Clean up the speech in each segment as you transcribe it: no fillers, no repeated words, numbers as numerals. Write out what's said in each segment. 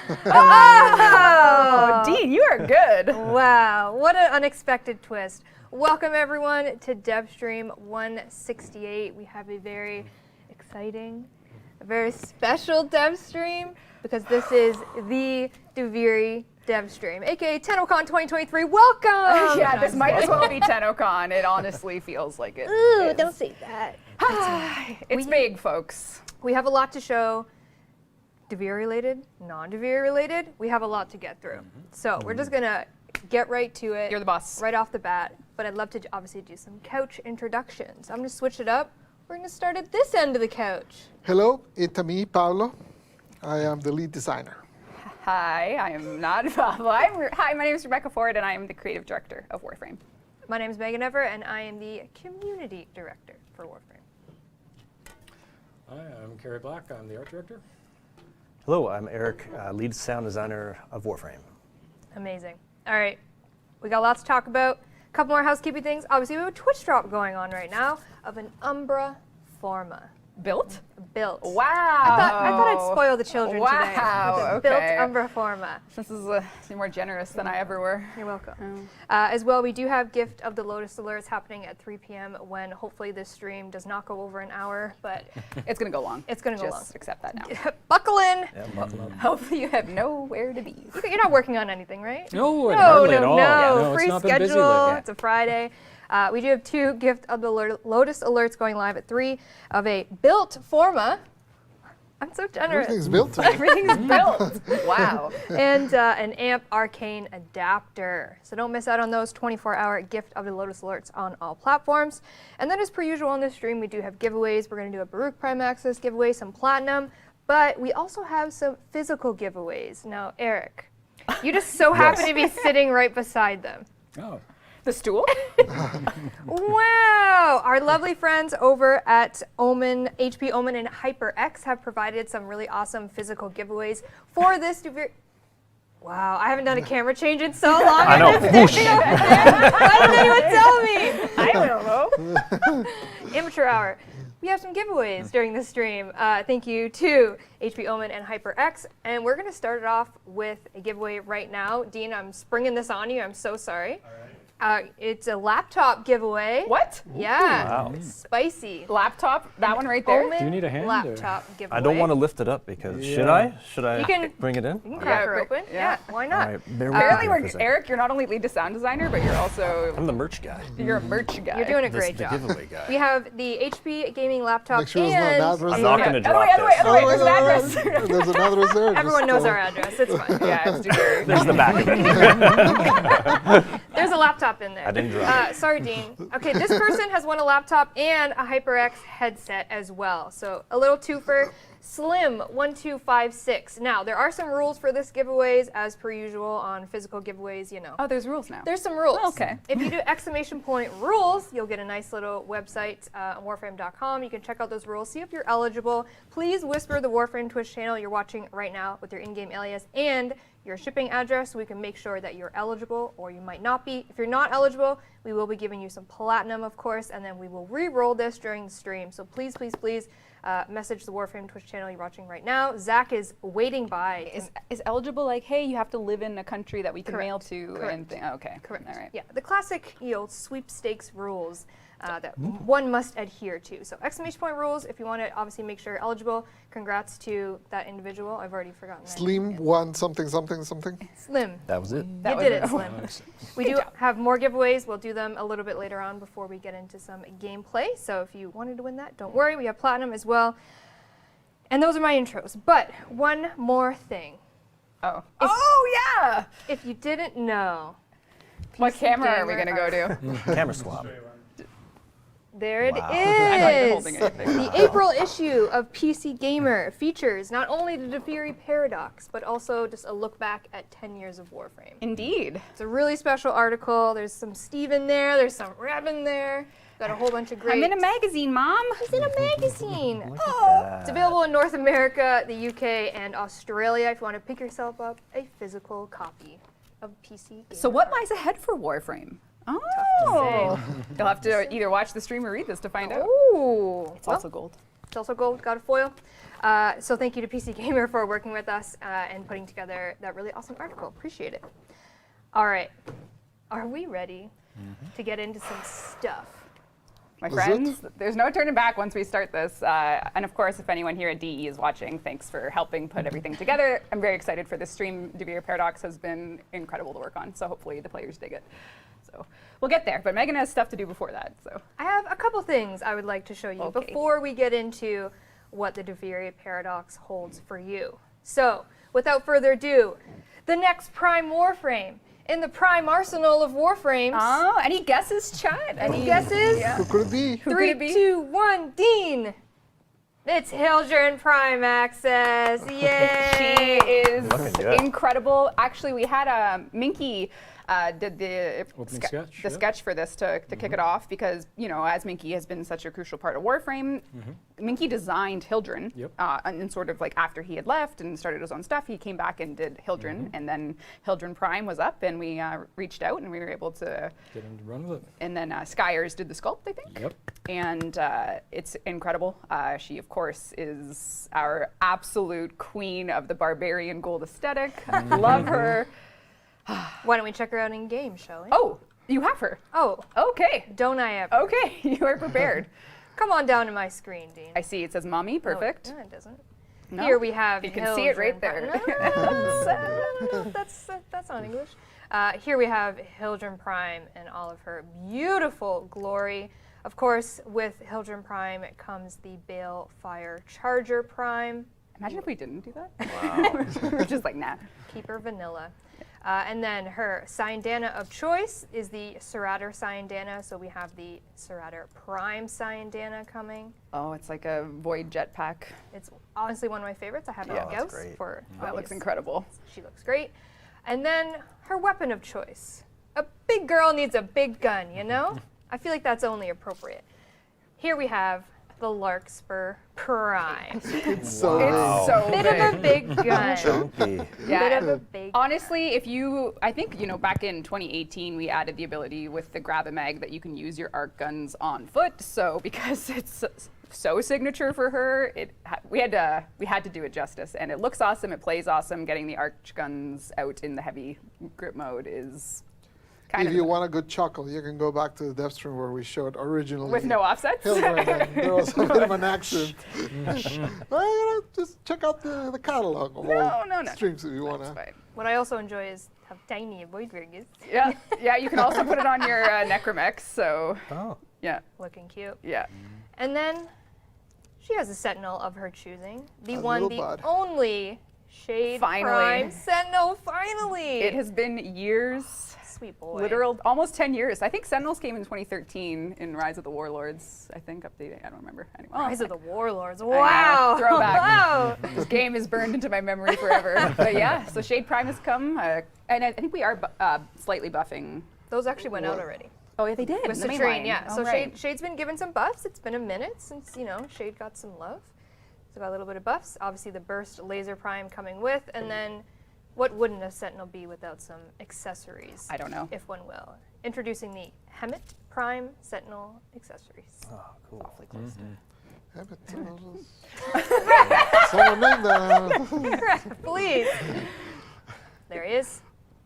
Oh, Dean, you are good. Wow, what an unexpected twist. Welcome everyone to Devstream 168. We have a very exciting, a very special Devstream because this is the Duviri Devstream, aka TennoCon 2023. Welcome! Yeah, this might as well be TennoCon. It honestly feels like it. Ooh, is. don't say that. It's big, folks. We have a lot to show. Duviri related, non-Duviri related, we have a lot to get through. So we're just gonna get right to it. You're the boss. Right off the bat. But I'd love to obviously do some couch introductions. I'm gonna switch it up. We're gonna start at this end of the couch. Hello, it's me, Paulo. I am the lead designer. Hi, I am not Pablo. Hi, my name is Rebecca Ford, and I am the creative director of Warframe. My name is Megan Ever, and I am the community director for Warframe. Hi, I'm Kerry Black. I'm the art director. Hello, I'm Eric, lead sound designer of Warframe. Amazing. All right, we got lots to talk about. A couple more housekeeping things. Obviously, we have a Twitch drop going on right now of an Umbra Forma. Built? Built. Wow. I thought I'd spoil the children today. Wow, With a okay. Built Umbra Forma. This is more generous than I ever were. You're welcome. As well, we do have Gift of the Lotus alerts happening at 3 p.m. when hopefully this stream does not go over an hour, but It's going to go long. it's going to go long. Just accept that now. Buckle in. Yeah, buckle up. Hopefully you have nowhere to be. You're not working on anything, right? No, hardly at all. No, it's free not been busy schedule. lately. It's a Friday. We do have 2 Gift of the Lotus alerts going live at 3 of a built Forma. I'm so generous. Everything's built. Everything's built. Wow. And an AMP Arcane adapter. So don't miss out on those 24-hour Gift of the Lotus alerts on all platforms. And then as per usual on this stream, we do have giveaways. We're going to do a Baruuk Prime Access giveaway, some Platinum, but we also have some physical giveaways. Now, Eric, you just so happen to be sitting right beside them. Oh. The stool? Wow! Our lovely friends over at Omen, HP Omen and HyperX have provided some really awesome physical giveaways for this Duviri. Wow, I haven't done a camera change in so long. I know. Whoosh. Why didn't anyone tell me? I don't know. Amateur hour. We have some giveaways during the stream. Thank you to HP Omen and HyperX. And we're going to start it off with a giveaway right now. Dean, I'm springing this on you. I'm so sorry. It's a laptop giveaway. What? Yeah. Wow. Spicy. Laptop? That one right there? Omen Do you need a hand, or- laptop giveaway. I don't want to lift it up because should Yeah. I? Should I You can- bring it in? You can crack her but- open. yeah. Yeah, why All not? right, bear with Apparently, me for a second. Eric, you're not only lead sound designer, but you're also I'm the merch guy. you're a merch guy. You're doing a This- great the job. giveaway guy. We have the HP gaming laptop Make sure there's and no address. I'm not going to drop Other way, this. other way, there's an address. There's an address there. everyone Just knows go. our address. It's fine. Yeah, it's Duviri. There's the back of it. There's a laptop in there. I didn't drop it. Sorry, Dean. Okay, this person has won a laptop and a HyperX headset as well. So a little twofer. Slim1256. Now, there are some rules for this giveaways, as per usual on physical giveaways, you know. Oh, there's rules now. There's some rules. Oh, okay. If you do exclamation point rules, you'll get a nice little website on warframe.com. You can check out those rules, see if you're eligible. Please whisper the Warframe Twitch channel you're watching right now with your in-game alias and your shipping address so we can make sure that you're eligible, or you might not be. If you're not eligible, we will be giving you some platinum, of course, and then we will re-roll this during the stream. So please, please, please message the Warframe Twitch channel you're watching right now. Zach is waiting by. Is eligible like, hey, you have to live in a country that we can Correct. mail to and Correct. okay. Correct. All right. Yeah, the classic, sweepstakes rules that one must adhere to. So exclamation point rules. If you want to obviously make sure you're eligible, congrats to that individual. I've already forgotten. that name. Slim one something something something. Slim. That was it. That You was did it. it, Slim. We do have more giveaways. We'll do them a little bit later on before we get into some gameplay. So if you wanted to win that, don't worry. We have platinum as well. And those are my intros. But one more thing. Oh. Oh yeah. If you didn't know, What camera are we gamer gonna go to? Camera swap. there it Wow. I'm not even is. holding anything. The April issue of PC Gamer features not only the Duviri Paradox, but also just a look back at 10 years of Warframe. Indeed. It's a really special article. There's some Steve in there. There's some Reb in there. Got a whole bunch of great. I'm in a magazine, Mom. He's in a magazine. Look Oh, at it's that. available in North America, the UK, and Australia. If you want to pick yourself up a physical copy of PC Gamer. So what lies ahead for Warframe? Oh. You'll have to either watch the stream or read this to find out. Ooh. It's also gold. It's also gold, got a foil. So thank you to PC Gamer for working with us and putting together that really awesome article. Appreciate it. All right, are we ready to get into some stuff? My friends, there's no turning back once we start this. And of course, if anyone here at DE is watching, thanks for helping put everything together. I'm very excited for this stream. Duviri Paradox has been incredible to work on, so hopefully the players dig it. So we'll get there, but Megan has stuff to do before that. So I have a couple things I would like to show you Okay. before we get into what the Duviri Paradox holds for you. So without further ado, the next Prime Warframe in the Prime arsenal of Warframes. Oh, any guesses, chat? Any guesses? Yeah. Who could it be? Who could 3, it be? 2, 1, Dean! It's Hildryn Prime access. She Yay! is Looking good. incredible. Actually, we had Minky did the Opening sketch, the yeah. sketch for this to kick it off because, you know, as Minky has been such a crucial part of Warframe, Minky designed Hildryn. Yep. And sort of like after he had left and started his own stuff, he came back and did Hildryn. And then Hildryn Prime was up and we reached out and we were able to, Get him to run with it. and then Skyers did the sculpt, I think. Yep. And it's incredible. She, of course, is our absolute queen of the barbarian gold aesthetic. Love her. Why don't we check her out in game, shall we? Oh, you have her. Oh, Okay. don't I ever? Okay, you are prepared. Come on down to my screen, Dean. I see it says mommy. Perfect. No, it doesn't. No? Here we have. You can see it right Hildryn there. Prime. No, that's not English. Here we have Hildryn Prime and all of her beautiful glory. Of course, with Hildryn Prime comes the Balefire Charger Prime. Imagine if we didn't do that. Wow. We're just like, nah. Keep her vanilla. And then her Syandana of choice is the Serator Syandana. So we have the Serator Prime Syandana coming. Oh, it's like a void jetpack. It's honestly one of my favorites. I have it Yeah, on that's Gauss great. for That looks obvious- incredible. She looks great. And then her weapon of choice. A big girl needs a big gun, you know? I feel like that's only appropriate. Here we have the Larkspur Prime. It's so Wow. It's so Bit big. of a big gun. Chunky. Yeah. Bit of a big Honestly, if you, I think, you know, back in 2018, we added the ability with the Grab-A-Mag that you can use your arc guns on foot. So because it's so signature for her, we had to do it justice. And it looks awesome, it plays awesome. Getting the arc guns out in the heavy grip mode is kind If of you want a good chuckle, you can go back to the Devstream where we showed originally. with no offsets. Hildryn, and there was a bit of an accent. Well, you know, just check out the catalog of all No. streams if you want That's to. fine. What I also enjoy is how tiny a void ring is. Yeah, yeah. You can also put it on your Necromex. So Oh. yeah, Looking cute. yeah. And then she has a Sentinel of her choosing. The A one, little the bud. only Shade Finally. Prime Sentinel. Finally. It has been years. Sweet boy. Literal, almost 10 years. I think Sentinels came in 2013 in Rise of the Warlords. I think updating. I don't remember. Anyway, Rise of the Warlords. know. Wow. Throwback. Wow. This game is burned into my memory forever. But yeah, so Shade Prime has come, and I think we are slightly buffing. Those actually went out What? already. Oh yeah, they did. With the main Citrine, line. yeah. Oh, So right. Shade's been given some buffs. It's been a minute since, you know, Shade got some love. So got a little bit of buffs. Obviously the Burst Laser Prime coming with, and then what wouldn't a Sentinel be without some accessories? I don't know. If one will. Introducing the Hemet Prime Sentinel accessories. Oh, cool. Awfully close. Yeah, but, someone named that. Please. There he is.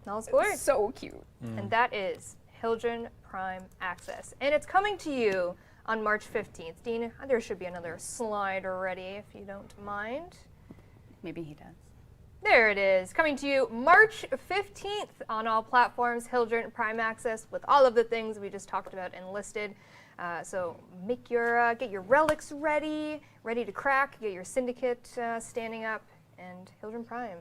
In all his glory. So cute. And that is Hildryn Prime Access. And it's coming to you on March 15th. Dean, there should be another slide ready if you don't mind. Maybe he does. There it is, coming to you March 15th on all platforms, Hildryn Prime Access with all of the things we just talked about and listed. So make your get your relics ready to crack, get your syndicate standing up, and Hildryn Prime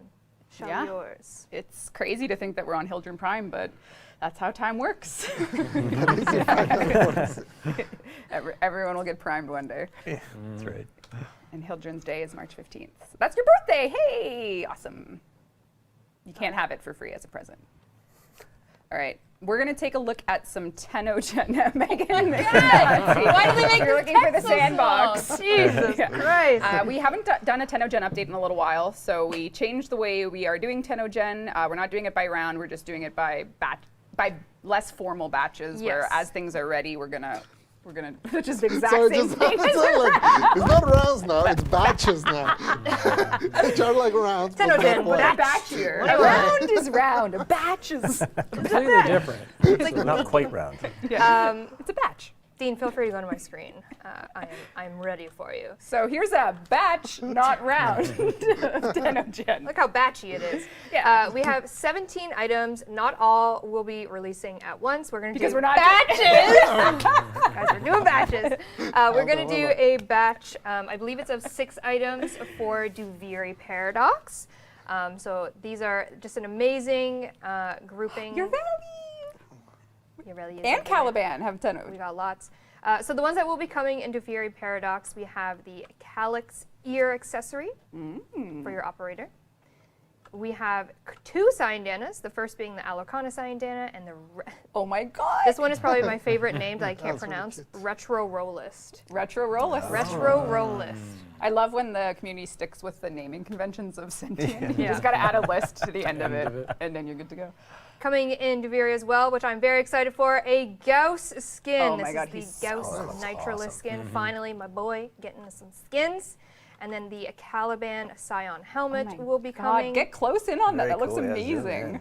shall Yeah. be yours. It's crazy to think that we're on Hildryn Prime, but that's how time works. Everyone will get primed one day. Yeah, that's right. And Hildryn's Day is March 15th. So that's your birthday. Hey, awesome. You can't have it for free as a present. All right. We're going to take a look at some TennoGen. Megan. Why do they make You're this looking for the text so small? sandbox. Jesus Yeah. Christ. We haven't done a TennoGen update in a little while, so we changed the way we are doing TennoGen. We're not doing it by round. We're just doing it by less formal batches, where Yes. as things are ready, we're We're gonna just the exact So same thing. it's not like it's not rounds now. It's batches now. Which are like rounds. but TennoGen, not but like- Batchier. What A a round is round. A batch is Completely different. Not quite round. it's a batch. Dean, feel free to go to my screen. I'm ready for you. So here's a batch, not round. TennoGen. Look how batchy it is. Yeah. We have 17 items. Not all will be releasing at once. We're going to Because do we're not batches. Guys, we're doing batches. We're going to do a batch, I believe it's of 6 items for Duviri Paradox. So these are just an amazing grouping. You're ready. Yoreli is And everywhere. Caliban have Tenno. We got lots. So the ones that will be coming in Duviri Paradox, we have the Calyx ear accessory for your operator. We have 2 Cyandanas, the first being the Alokana Cyandana, and Oh my god. this one is probably my favorite name that I can't That's really pronounce, cute. Retro Rollist. Retro Rollist. Retro Rollist. I love when the community sticks with the naming conventions of sentient. You Yeah. just got to add a list to the end of it, and then you're good to go. Coming in Duviri as well, which I'm very excited for, a Gauss skin. Oh my this God, is he's the Gauss so awesome. Nitrolus skin. Finally, my boy getting us some skins. And then the Caliban Scion helmet Oh my will be God, coming. get close in on that. Very That looks cool, yeah, zoom amazing.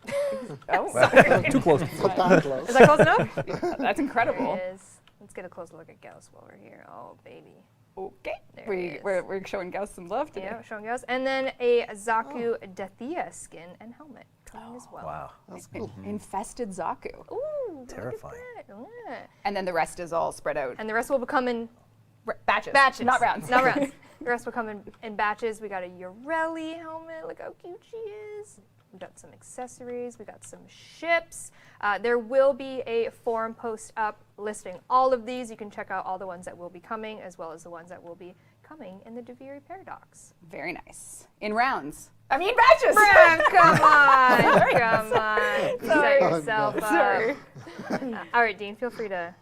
in. Oh, sorry. Too close. Not that close. Is that close enough? That's There incredible. it is. Let's get a closer look at Gauss while we're here. Oh, baby. Okay, There it is. we're showing Gauss some love today. Yeah, showing Gauss. And then a Zaku Dathia skin and helmet coming as well. Wow. That's cool. Infested Zaku. Ooh, look at Terrifying. that. Yeah. And then the rest is all spread out. And the rest will become in Batches. batches. Not rounds. Not rounds. The rest will come in batches. We got a Yoreli helmet. Look how cute she is. We got some accessories. We got some ships. There will be a forum post up listing all of these. You can check out all the ones that will be coming, as well as the ones that will be coming in the Duviri Paradox. Very nice. In rounds. I mean batches. Bram, come on, come on. Sorry. Set yourself up. Sorry. All right, Dean, feel free to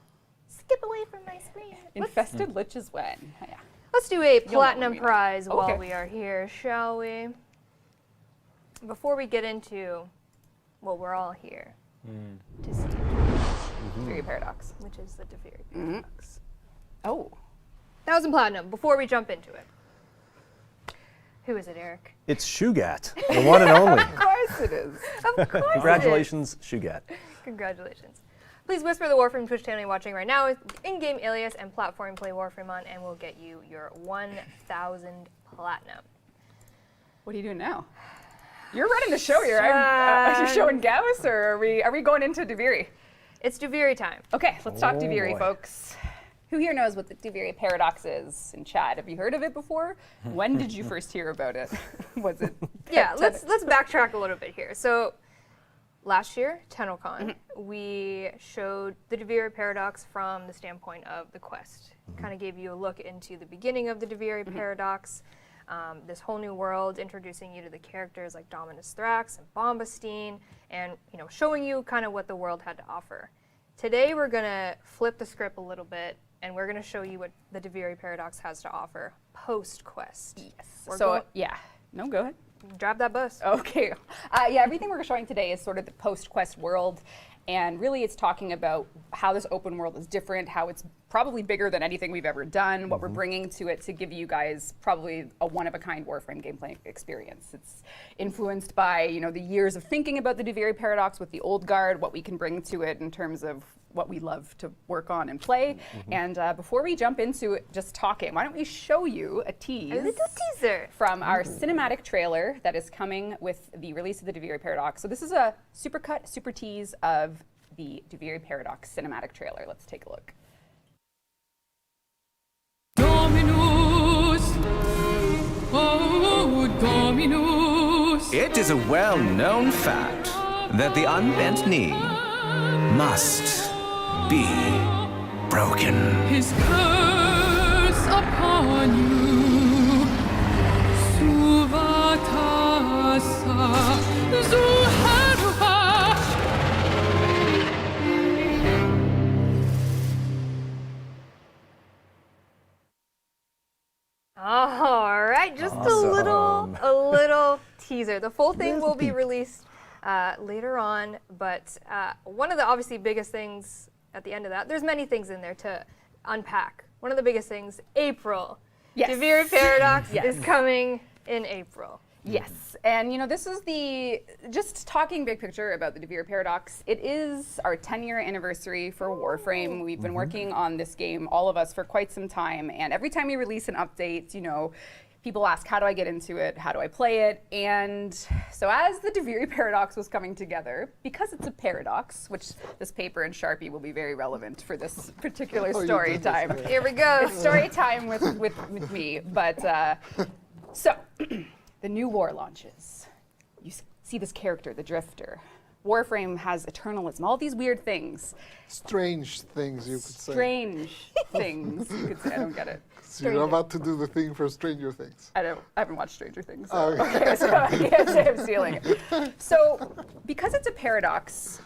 skip away from my screen. Infested Liches when? Yeah. Let's do a know platinum what we know. prize while Okay. we are here, shall we? Before we get into what we're all here to see, Duviri Paradox. which is the Duviri Mm-hmm. Paradox. Oh. 1,000 platinum, before we jump into it. Who is it, Eric? It's Shugat, the one and only. Of course it is. Of course it is. Congratulations, Shugat. Congratulations. Please whisper the Warframe Twitch channel you're watching right now with in-game alias and platform play Warframe on, and we'll get you your 1,000 platinum. What are you doing now? You're running the show here. Are you showing Gauss, or are we going into Duviri? It's Duviri time. Okay, let's talk Oh, Duviri, boy. folks. Who here knows what the Duviri Paradox is in chat? Have you heard of it before? When did you first hear about it? Was it? Yeah, let's backtrack a little bit here. So last year, TennoCon, we showed the Duviri Paradox from the standpoint of the quest. Kind of gave you a look into the beginning of the Duviri Paradox, this whole new world, introducing you to the characters like Dominus Thrax and Bombastine, and showing you kind of what the world had to offer. Today we're gonna flip the script a little bit, and we're gonna show you what the Duviri Paradox has to offer post-quest. Yes. We're So going- yeah. No, go ahead. Drop that bus. Okay. Yeah, everything we're showing today is sort of the post-quest world. And really it's talking about how this open world is different, how it's probably bigger than anything we've ever done, what we're bringing to it to give you guys probably a one-of-a-kind Warframe gameplay experience. It's influenced by the years of thinking about the Duviri Paradox with the old guard, what we can bring to it in terms of what we love to work on and play. And before we jump into it, just talking, why don't we show you a tease? A little teaser. From our cinematic trailer that is coming with the release of the Duviri Paradox. So this is a super cut, super tease of the Duviri Paradox cinematic trailer. Let's take a look. Dominus, oh Dominus. It is a well-known fact that the unbent knee must be broken. His curse upon you. Suvatasa, Zuharuha. All right, just a little teaser. The full thing will be released later on, but one of the obviously biggest things at the end of that. There's many things in there to unpack. One of the biggest things, April. Yes. Duviri Paradox Yes. is coming in April. Yes, and this is just talking big picture about the Duviri Paradox. It is our 10-year anniversary for Warframe. We've been working on this game, all of us, for quite some time, and every time we release an update, people ask, how do I get into it? How do I play it? And so as the Duviri Paradox was coming together, because it's a paradox, which this paper and Sharpie will be very relevant for this particular story time. Here we go. It's story time with me, but so the new war launches. You see this character, the Drifter. Warframe has eternalism, all these weird things. Strange things, you could say. Strange things, you could say. I don't get it. So you're about to do the thing for Stranger Things. I haven't watched Stranger Things. So, Oh, okay. so I can't say I'm stealing it. So because it's a paradox,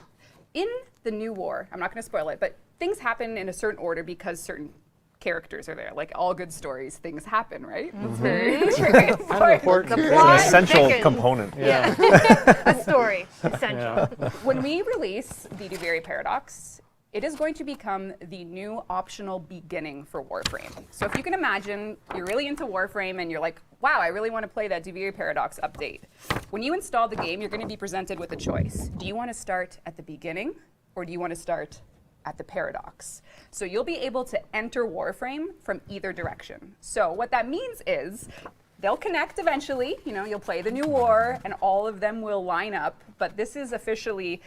in the new war, I'm not going to spoil it, but things happen in a certain order because certain characters are there. Like all good stories, things happen, right? It's very, very important. The It's plot an essential thickens. component. Yeah. A story, essential. Yeah. When we release the Duviri Paradox, it is going to become the new optional beginning for Warframe. So if you can imagine, you're really into Warframe and you're like, wow, I really want to play that Duviri Paradox update. When you install the game, you're going to be presented with a choice. Do you want to start at the beginning or do you want to start at the paradox? So you'll be able to enter Warframe from either direction. So what that means is they'll connect eventually, you'll play the new war and all of them will line up, but this is officially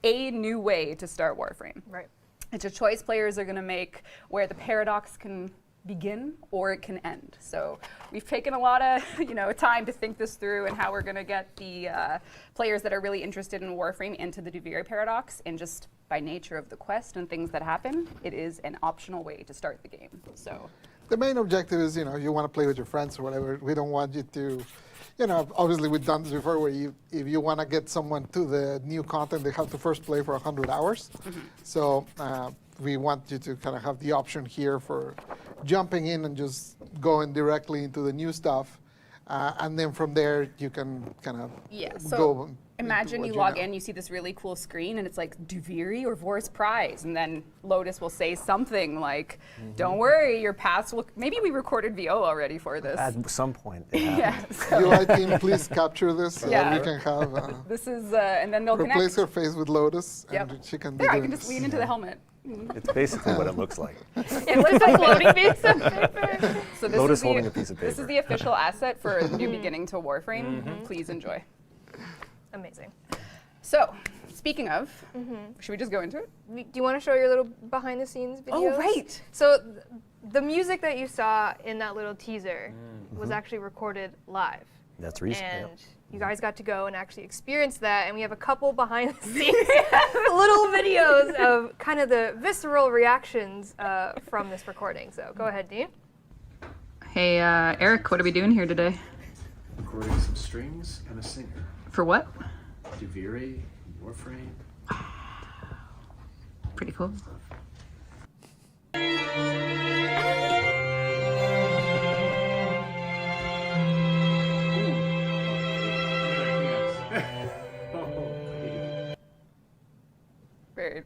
a new way to start Warframe. Right. It's a choice players are going to make where the paradox can begin or it can end. So we've taken a lot of time to think this through and how we're going to get the players that are really interested in Warframe into the Duviri Paradox, and just by nature of the quest and things that happen, it is an optional way to start the game. So The main objective is, you want to play with your friends or whatever. We don't want you to, obviously we've done this before where if you want to get someone to the new content, they have to first play for 100 hours. So we want you to kind of have the option here for jumping in and just going directly into the new stuff. And then from there, you can kind of go. Imagine you log in, you see this really cool screen, and it's like Duviri or Vor's Prize, and then Lotus will say something like, "Don't worry, your paths will." Maybe we recorded VO already for this. At some point. Yeah. So UI team, please capture this so that we can have. this is, and then they'll Replace connect. her face with Lotus, Yep. and she can. There, I do can this. just lean into the helmet. It's basically what it looks like. Yeah, what's a floating piece of paper? So this Lotus is holding a piece of This paper. is the official asset for a new beginning to Warframe. Please enjoy. Amazing. So, speaking of, should we just go into it? Do you want to show your little behind the scenes videos? Oh, right. So the music that you saw in that little teaser was actually recorded live. That's recent. And Yep. you guys got to go and actually experience that, and we have a couple behind the scenes little videos of kind of the visceral reactions from this recording. So go ahead, Dean. Hey, Eric, what are we doing here today? Recording some strings and a singer. For what? Duviri, Warframe. Pretty cool.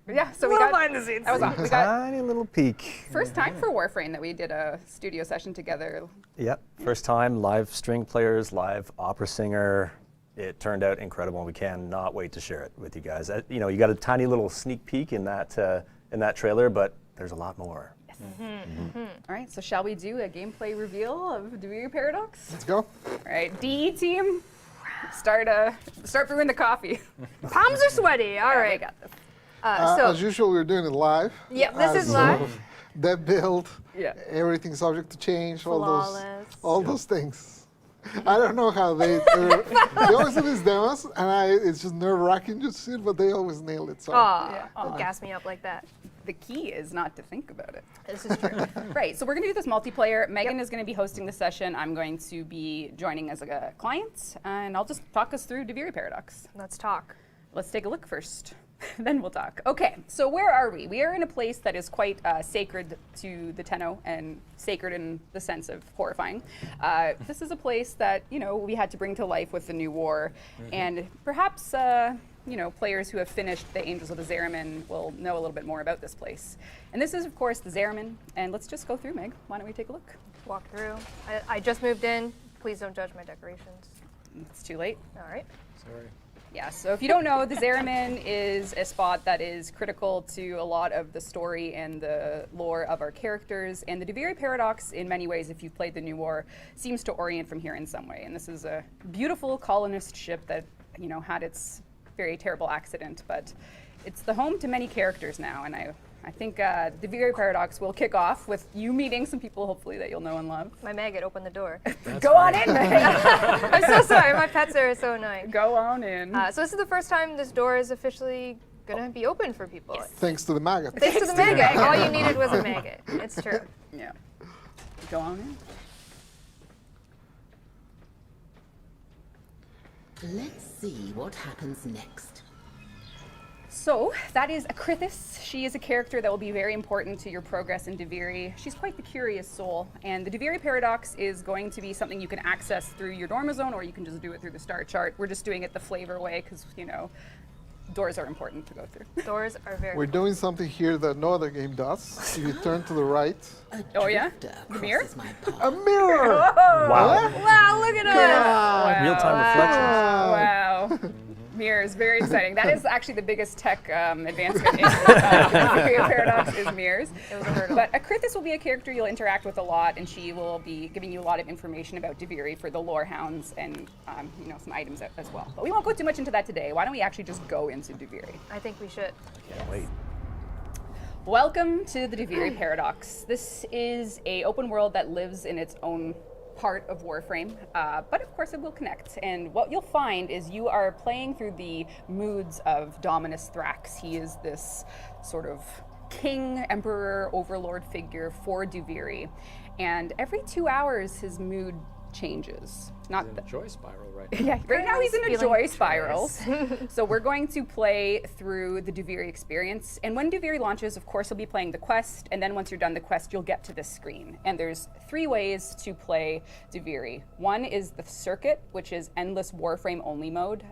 Yeah, so we got behind the scenes. that was awesome. We got Tiny little peek. first time for Warframe that we did a studio session together. Yep. First time, live string players, live opera singer. It turned out incredible, and we cannot wait to share it with you guys. You got a tiny little sneak peek in that trailer, but there's a lot more. All right, so shall we do a gameplay reveal of Duviri Paradox? Let's go. All right, DE team, start brewing the coffee. Palms are sweaty. All We right. got this. So As usual, we're doing it live. Yep, this is So live. That build, Yeah. everything's subject to change, Flawless. all those things. I don't know how they always do these demos, and it's just nerve-wracking just to see it, but they always nail it. So Don't gas me up like that. The key is not to think about it. This is true. Right, so we're gonna do this multiplayer. Megan is gonna be hosting the session. I'm going to be joining as a client, and I'll just talk us through Duviri Paradox. Let's talk. Let's take a look first. Then we'll talk. Okay, so where are we? We are in a place that is quite sacred to the Tenno, and sacred in the sense of horrifying. This is a place that, you know, we had to bring to life with the new war, and perhaps, you know, players who have finished the Angels of the Zariman will know a little bit more about this place. And this is, of course, the Zariman, and let's just go through, Meg. Why don't we take a look? Walk through. I just moved in. Please don't judge my decorations. It's too late. All right. Sorry. Yeah, so if you don't know, the Zariman is a spot that is critical to a lot of the story and the lore of our characters, and the Duviri Paradox, in many ways, if you've played the New War, seems to orient from here in some way. And this is a beautiful colonist ship that, you know, had its very terrible accident, but it's the home to many characters now, and I think the Duviri Paradox will kick off with you meeting some people, hopefully, that you'll know and love. My maggot opened the door. Go on in, Meg. I'm so sorry. My pets are so annoying. Go on in. So this is the first time this door is officially going to be open for people. Thanks to the maggot. Thanks to the maggot. All you needed was a maggot. It's true. Yeah. Go on in. Let's see what happens next. So that is Akrithis. She is a character that will be very important to your progress in Duviri. She's quite the curious soul, and the Duviri Paradox is going to be something you can access through your Dorma Zone, or you can just do it through the star chart. We're just doing it the flavor way because, you know, doors are important to go through. Doors are very We're doing something here that no other game does. If you turn to the right, Oh, yeah? The mirror? a mirror! Wow. Wow, look at us. Wow. Real-time reflections. Wow. Mirrors, very exciting. That is actually the biggest tech advancement in Duviri Paradox is mirrors. It was a hurdle. But Akrithis will be a character you'll interact with a lot, and she will be giving you a lot of information about Duviri for the lore hounds and you know, some items as well. But we won't go too much into that today. Why don't we actually just go into Duviri? I think we should. Can't wait. Welcome to the Duviri Paradox. This is a open world that lives in its own part of Warframe, but of course it will connect. And what you'll find is you are playing through the moods of Dominus Thrax. He is this sort of king, emperor, overlord figure for Duviri. And every 2 hours his mood changes. Not In the, a joy spiral right now. yeah, right now he's in a Feeling joy choice. spiral. So we're going to play through the Duviri experience. And when Duviri launches, of course, you'll be playing the quest. And then once you're done the quest, you'll get to this screen. And there's 3 ways to play Duviri. One is the circuit, which is endless Warframe only mode.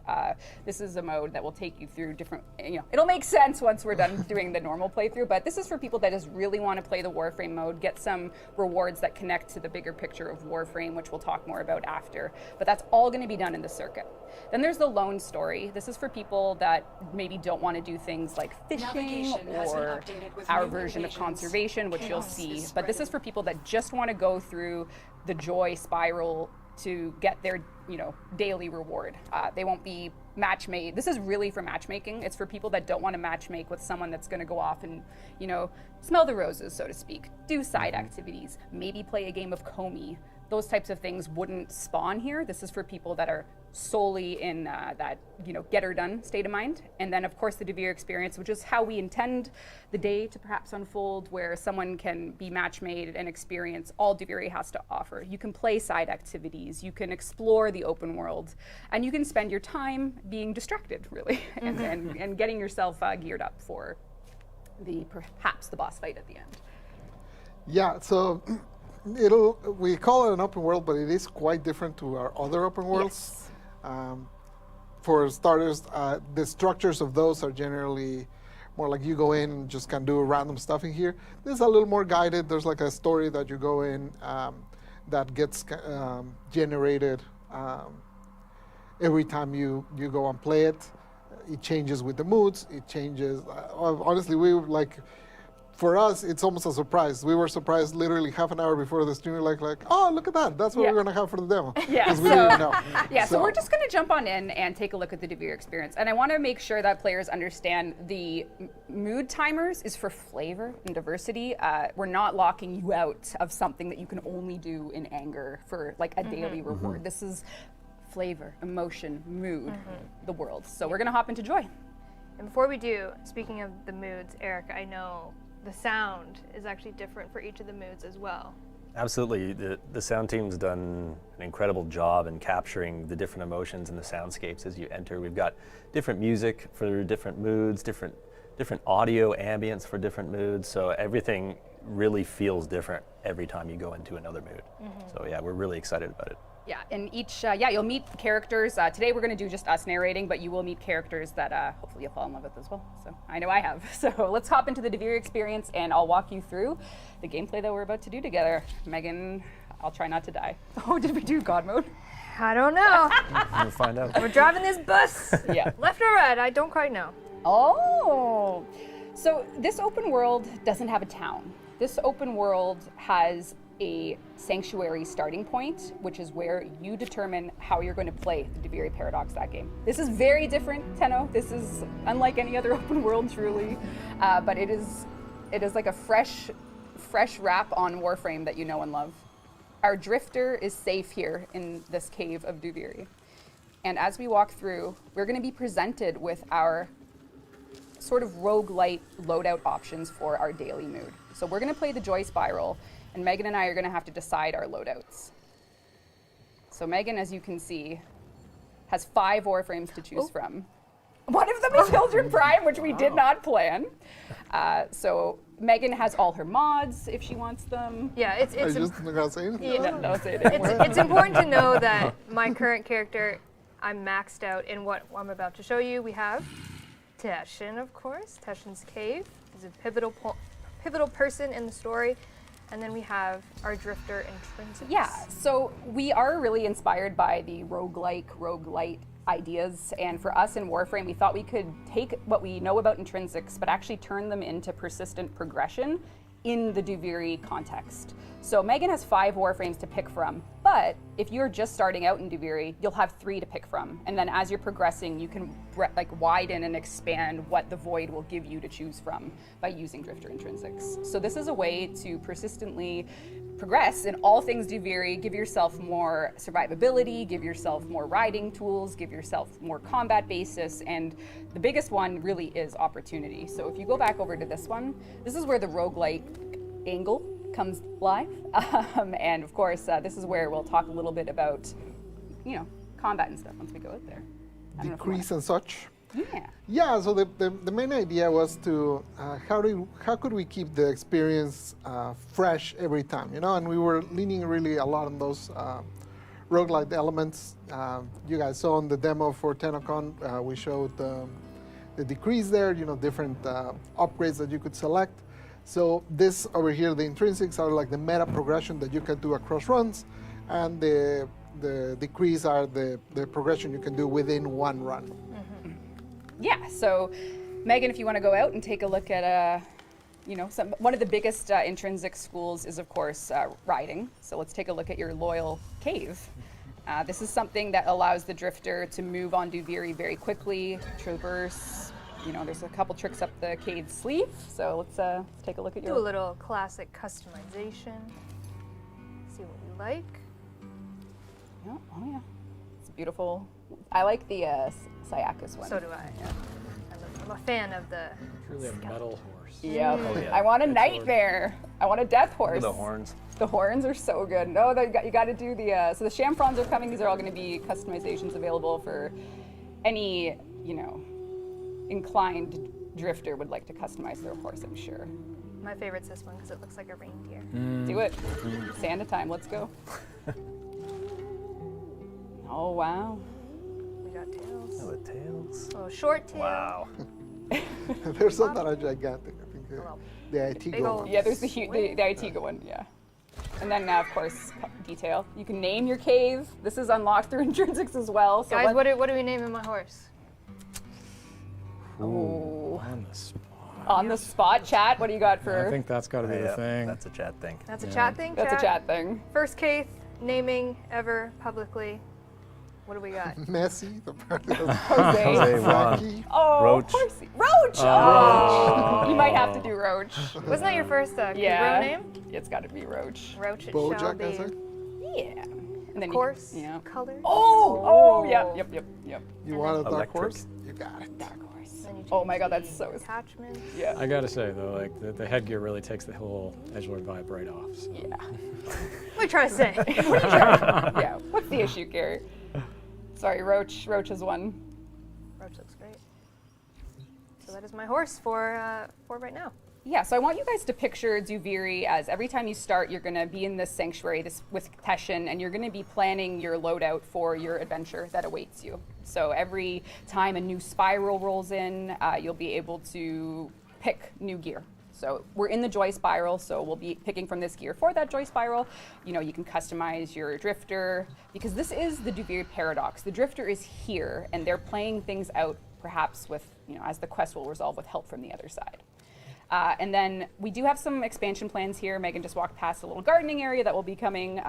This is a mode that will take you through different, you know, it'll make sense once we're done doing the normal playthrough. But this is for people that just really want to play the Warframe mode, get some rewards that connect to the bigger picture of Warframe, which we'll talk more about after. But that's all going to be done in the circuit. Then there's the lone story. This is for people that maybe don't want to do things like fishing or our version of conservation, which you'll see. But this is for people that just want to go through the joy spiral to get their, you know, daily reward. They won't be match made. This is really for matchmaking. It's for people that don't want to match make with someone that's going to go off and, you know, smell the roses, so to speak, do side activities, maybe play a game of Comey. Those types of things wouldn't spawn here. This is for people that are solely in that, you know, get her done state of mind. And then, of course, the Duviri experience, which is how we intend the day to perhaps unfold, where someone can be match made and experience all Duviri has to offer. You can play side activities, you can explore the open world, and you can spend your time being distracted, really, and getting yourself geared up for perhaps the boss fight at the end. Yeah, so we call it an open world, but it is quite different to our other open worlds. For starters, the structures of those are generally more like you go in and just can do random stuff in here. This is a little more guided. There's like a story that you go in that gets generated every time you go and play it. It changes with the moods. It changes. Honestly, we were like, for us, it's almost a surprise. We were surprised literally half an hour before the stream, like, oh, look at that. That's what we're going to have for the demo. Yeah, 'Cause we didn't know. Yeah, so we're just going to jump on in and take a look at the Duviri experience. And I want to make sure that players understand the mood timers is for flavor and diversity. We're not locking you out of something that you can only do in anger for like a daily reward. This is flavor, emotion, mood, the world. So we're going to hop into joy. And before we do, speaking of the moods, Eric, I know the sound is actually different for each of the moods as well. Absolutely. The sound team's done an incredible job in capturing the different emotions and the soundscapes as you enter. We've got different music for different moods, different audio ambience for different moods, so everything really feels different every time you go into another mood. So yeah, we're really excited about it. Yeah, and each, you'll meet characters. Today we're going to do just us narrating, but you will meet characters that hopefully you'll fall in love with as well. So I know I have. So let's hop into the Duviri experience, and I'll walk you through the gameplay that we're about to do together. Megan, I'll try not to die. Oh, did we do God mode? I don't know. We'll find out. We're driving this bus. Yeah. Left or right? I don't quite know. Oh, so this open world doesn't have a town. This open world has a sanctuary starting point, which is where you determine how you're going to play the Duviri Paradox that game. This is very different, Tenno. This is unlike any other open world, truly, but it is like a fresh wrap on Warframe that you know and love. Our drifter is safe here in this cave of Duviri, and as we walk through, we're going to be presented with our sort of roguelite loadout options for our daily mood. So we're going to play the Joy Spiral, and Megan and I are going to have to decide our loadouts. So Megan, as you can see, has 5 Warframes to choose from. One of them is Hildryn Prime, which we did not plan. So Megan has all her mods if she wants them. Yeah, it's I just not gonna say anything. Yeah. No, say it anymore. it's important to know that my current character, I'm maxed out in what I'm about to show you. We have Teshin, of course. Teshin's cave is a pivotal person in the story. And then we have our drifter Intrinsics. Yeah, so we are really inspired by the roguelite ideas, and for us in Warframe, we thought we could take what we know about Intrinsics, but actually turn them into persistent progression in the Duviri context. So Megan has 5 Warframes to pick from, but if you're just starting out in Duviri, you'll have 3 to pick from, and then as you're progressing, you can widen and expand what the Void will give you to choose from by using Drifter Intrinsics. So this is a way to persistently progress in all things Duviri, give yourself more survivability, give yourself more riding tools, give yourself more combat basis, and the biggest one really is opportunity. So if you go back over to this one, this is where the roguelite angle comes live. And of course, this is where we'll talk a little bit about, combat and stuff once we go out there. Decrease and such. Yeah. Yeah, so the main idea was to how could we keep the experience fresh every time, and we were leaning really a lot on those roguelike elements. You guys saw in the demo for TennoCon, we showed the decrease there, different upgrades that you could select. So this over here, the intrinsics are like the meta progression that you can do across runs, and the decrease are the progression you can do within one run. Yeah, so Megan, if you want to go out and take a look at, one of the biggest intrinsic schools is, of course, riding. So let's take a look at your loyal cave. This is something that allows the drifter to move on Duviri very quickly, traverse. There's a couple tricks up the cave's sleeve. So let's take a look at your... Do a little classic customization. See what we like. Yeah, oh yeah, it's beautiful. I like the Syakis one. So do I. Yeah. I'm a fan of the... Truly a metal horse. Yeah. Oh, yeah. I want a That's nightmare. I want a death horse. Look at the horns. The horns are so good. No, you got to do the. So the Shamfrons are coming. These are all going to be customizations available for any inclined drifter would like to customize their horse. I'm sure. My favorite's this one because it looks like a reindeer. Do it. Santa time. Let's go. Oh wow. We got tails. Oh, the tails. Oh, short tail. Wow. There's some that are gigantic. I think the Big Itigo ol' one. Yeah, there's the Itiga one. Yeah. And then of course detail. You can name your cave. This is unlocked through intrinsics as well. So Guys, what do we name my horse? Oh. On the spot. On the spot, chat. What do you got for? I think that's got to be the Yeah, thing. that's a chat thing. That's a chat thing? That's a chat thing. First case naming ever publicly. What do we got? Messi, the party of Jose. Jose, Juan. Frankie. Oh, Roach. Horsey. Roach! Oh. You might have to do Roach. Wasn't that your first Yeah. hero name? It's got to be Roach. Roach it shall Bojack, be. I say. Yeah. And And then course, yeah. colors. Oh, yeah, yep. You want a dark Electric. horse? You got it. Dark horse. Then you Oh change my god, the that's so. attachments. Yeah. I gotta say though, like the headgear really takes the whole edgelord vibe right off. So. Yeah. What are you trying to say? Yeah. What's the issue, Gary? Sorry, Roach. Roach has won. Roach looks great. So that is my horse for right now. Yeah, so I want you guys to picture Duviri as every time you start, you're going to be in this sanctuary with TennoGen, and you're going to be planning your loadout for your adventure that awaits you. So every time a new spiral rolls in, you'll be able to pick new gear. So we're in the joy spiral, so we'll be picking from this gear for that joy spiral. You know, you can customize your drifter, because this is the Duviri Paradox. The drifter is here, and they're playing things out perhaps with, you know, as the quest will resolve with help from the other side. And then we do have some expansion plans here. Megan just walked past a little gardening area that will be coming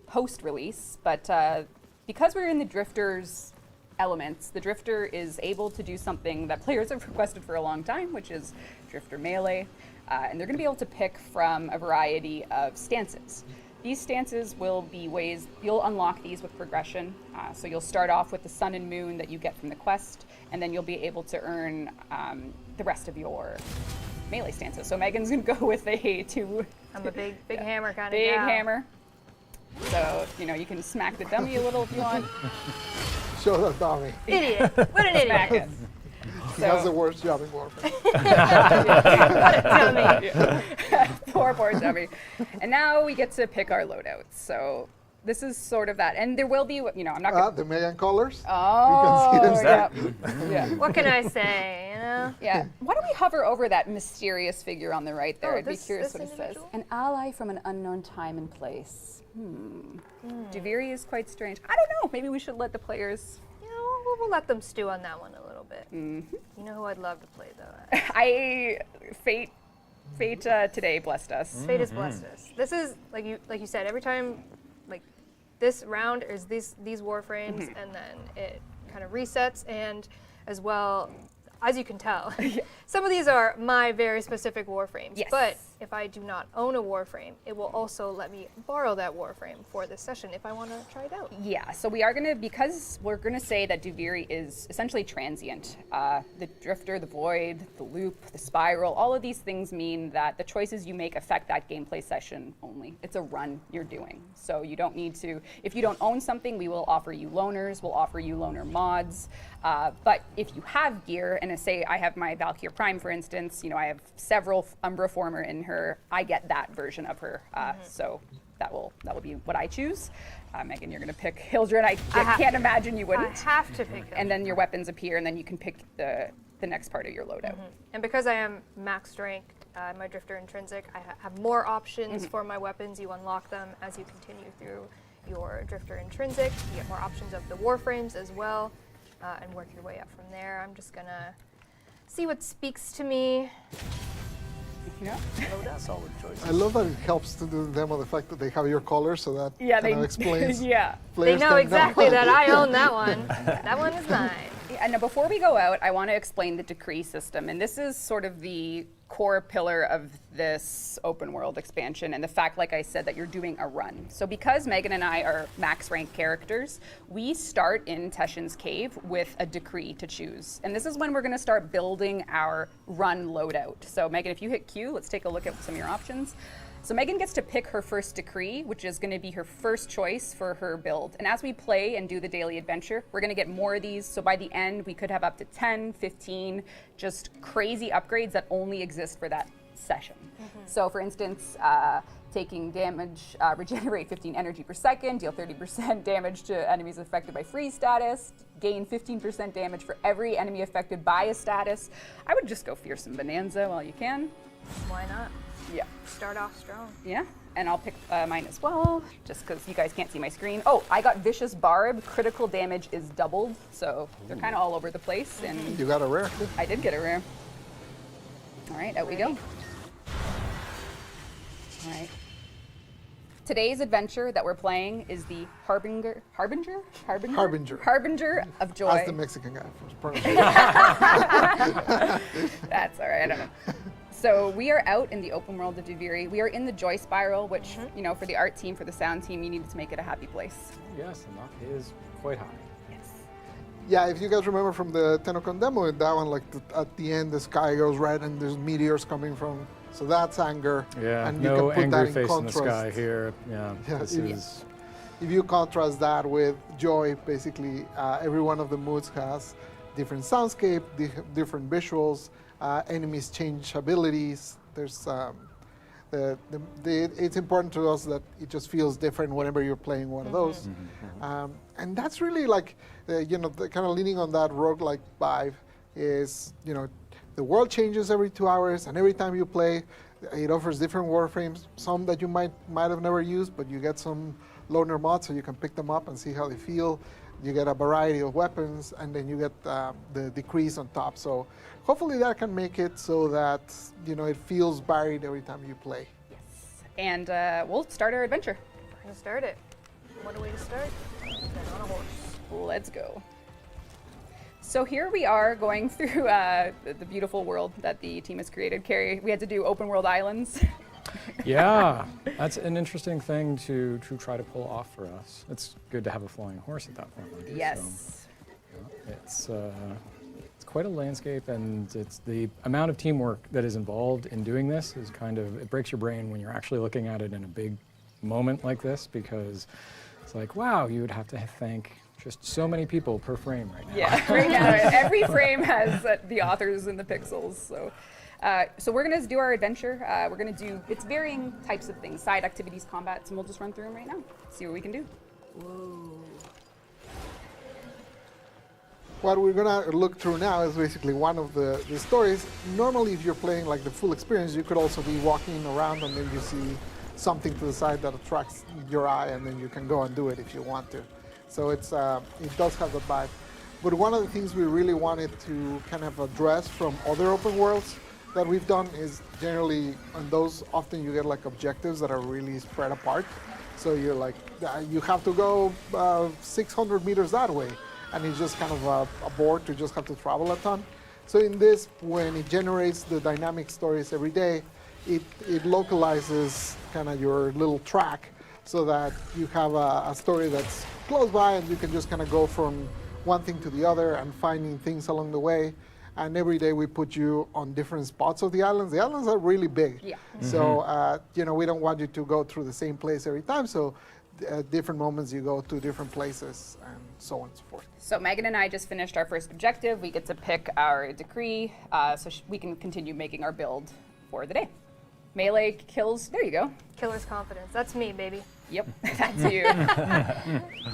post-release. But because we're in the Drifter's elements, the Drifter is able to do something that players have requested for a long time, which is Drifter Melee. And they're going to be able to pick from a variety of stances. These stances will be ways, you'll unlock these with progression. So you'll start off with the sun and moon that you get from the quest, and then you'll be able to earn the rest of your melee stances. So Megan's gonna go with a two. I'm a big hammer kind of big gal. hammer. So, you know, you can smack the dummy a little if you want. Show the dummy. Idiot. What an Smack idiot. it. He has the worst job in Warframe. Dummy. Poor dummy. And now we get to pick our loadouts. So this is sort of that. And there will be, you know, I'm not gonna. The Megan colors. Oh, You can see yeah. them. Yeah. What can I say, you know? Yeah. Why don't we hover over that mysterious figure on the right there? Oh, I'd be this- curious this what it says. individual? An ally from an unknown time and place. Duviri is quite strange. I don't know. Maybe we should let the players. You know, we'll let them stew on that one a little bit. You know who I'd love to play though? Fate today blessed us. Fate has blessed us. This is like you said. Every time, like this round is these Warframes, and then it kind of resets. And as well, as you can tell, some of these are my very specific Warframes. Yes. But if I do not own a Warframe, it will also let me borrow that Warframe for this session if I want to try it out. Yeah, so we are going to, because we're going to say that Duviri is essentially transient. The Drifter, the Void, the Loop, the Spiral, all of these things mean that the choices you make affect that gameplay session only. It's a run you're doing. So you don't need to, if you don't own something, we will offer you loaners, we'll offer you loaner mods. But if you have gear, and say I have my Baruuk Prime, for instance, you know, I have several Umbra Former in her, I get that version of her. So that will be what I choose. Megan, you're going to pick Hildryn. I can't imagine you wouldn't. I have to pick them. And then your weapons appear, and then you can pick the next part of your loadout. And because I am max strength, my Drifter Intrinsic, I have more options for my weapons. You unlock them as you continue through your Drifter Intrinsic. You get more options of the Warframes as well, and work your way up from there. I'm just gonna see what speaks to me. Yeah. Load up. Solid choice. I love that it helps to do the demo the fact that they have your colors, so that Yeah, kind of explains. yeah. They players know can exactly that I own that one. That one is mine. And now before we go out, I want to explain the decree system. And this is sort of the core pillar of this open world expansion, and the fact, like I said, that you're doing a run. So because Megan and I are max rank characters, we start in TennoGen's cave with a decree to choose. And this is when we're going to start building our run loadout. So Megan, if you hit Q, let's take a look at some of your options. So Megan gets to pick her first decree, which is going to be her first choice for her build. And as we play and do the daily adventure, we're going to get more of these. So by the end, we could have up to 10, 15, just crazy upgrades that only exist for that session. So for instance, taking damage, regenerate 15 energy per second, deal 30% damage to enemies affected by freeze status, gain 15% damage for every enemy affected by a status. I would just go Fearsome Bonanza while you can. Why not? Yeah. Start off strong. Yeah, and I'll pick mine as well, just because you guys can't see my screen. Oh, I got Vicious Barb. Critical damage is doubled, so they're kind of all over the place. And You got a rare. I did get a rare. All right, out we go. All right. Today's adventure that we're playing is the Harbinger of Joy. Ask the Mexican guy for his pronunciation. That's all right, I don't know. So we are out in the open world of Duviri. We are in the Joy Spiral, which, you know, for the art team, for the sound team, you needed to make it a happy place. Yes, and that is quite high. Yes. Yeah, if you guys remember from the TennoCon demo, in that one, like at the end, the sky goes red and there's meteors coming from. So that's anger. Yeah, and you no can put angry that in face in the contrast. sky here. Yeah, Yeah, this is. If you contrast that with Joy, basically every one of the moods has different soundscape, different visuals, enemies change abilities. There's it's important to us that it just feels different whenever you're playing one of those. And that's really like, you know, the kind of leaning on that roguelike vibe is, you know, the world changes every 2 hours, and every time you play, it offers different warframes, some that you might have never used, but you get some loaner mods so you can pick them up and see how they feel. You get a variety of weapons, and then you get the decrease on top. So hopefully that can make it so that, you know, it feels varied every time you play. Yes. And we'll start our adventure. We're gonna start it. What a way to start. Get on a horse. Let's go. So here we are going through the beautiful world that the team has created. Carrie, we had to do open world islands. Yeah, that's an interesting thing to try to pull off for us. It's good to have a flying horse at that point. Like Yes. So, it's quite a landscape, and it's the amount of teamwork that is involved in doing this is kind of, it breaks your brain when you're actually looking at it in a big moment like this, because it's like, wow, you would have to thank just so many people per frame right now. Yeah, right now every frame has the authors and the pixels. So we're gonna do our adventure. We're gonna do, it's varying types of things, side activities, combats, and we'll just run through them right now. See what we can do. What we're gonna look through now is basically one of the stories. Normally, if you're playing like the full experience, you could also be walking around and then you see something to the side that attracts your eye, and then you can go and do it if you want to. So it does have that vibe. But one of the things we really wanted to kind of address from other open worlds that we've done is generally on those, often you get like objectives that are really spread apart. So you're like, you have to go 600 meters that way, and it's just kind of a bore to just have to travel a ton. So in this, when it generates the dynamic stories every day, it localizes kind of your little track so that you have a story that's close by, and you can just kind of go from one thing to the other and finding things along the way. And every day we put you on different spots of the islands. The islands are really big. Yeah. So, you know, we don't want you to go through the same place every time. So at different moments you go to different places and so on and so forth. So Megan and I just finished our first objective. We get to pick our decree, so we can continue making our build for the day. Melee kills, there you go. Killer's confidence. That's me, baby. Yep, that's you.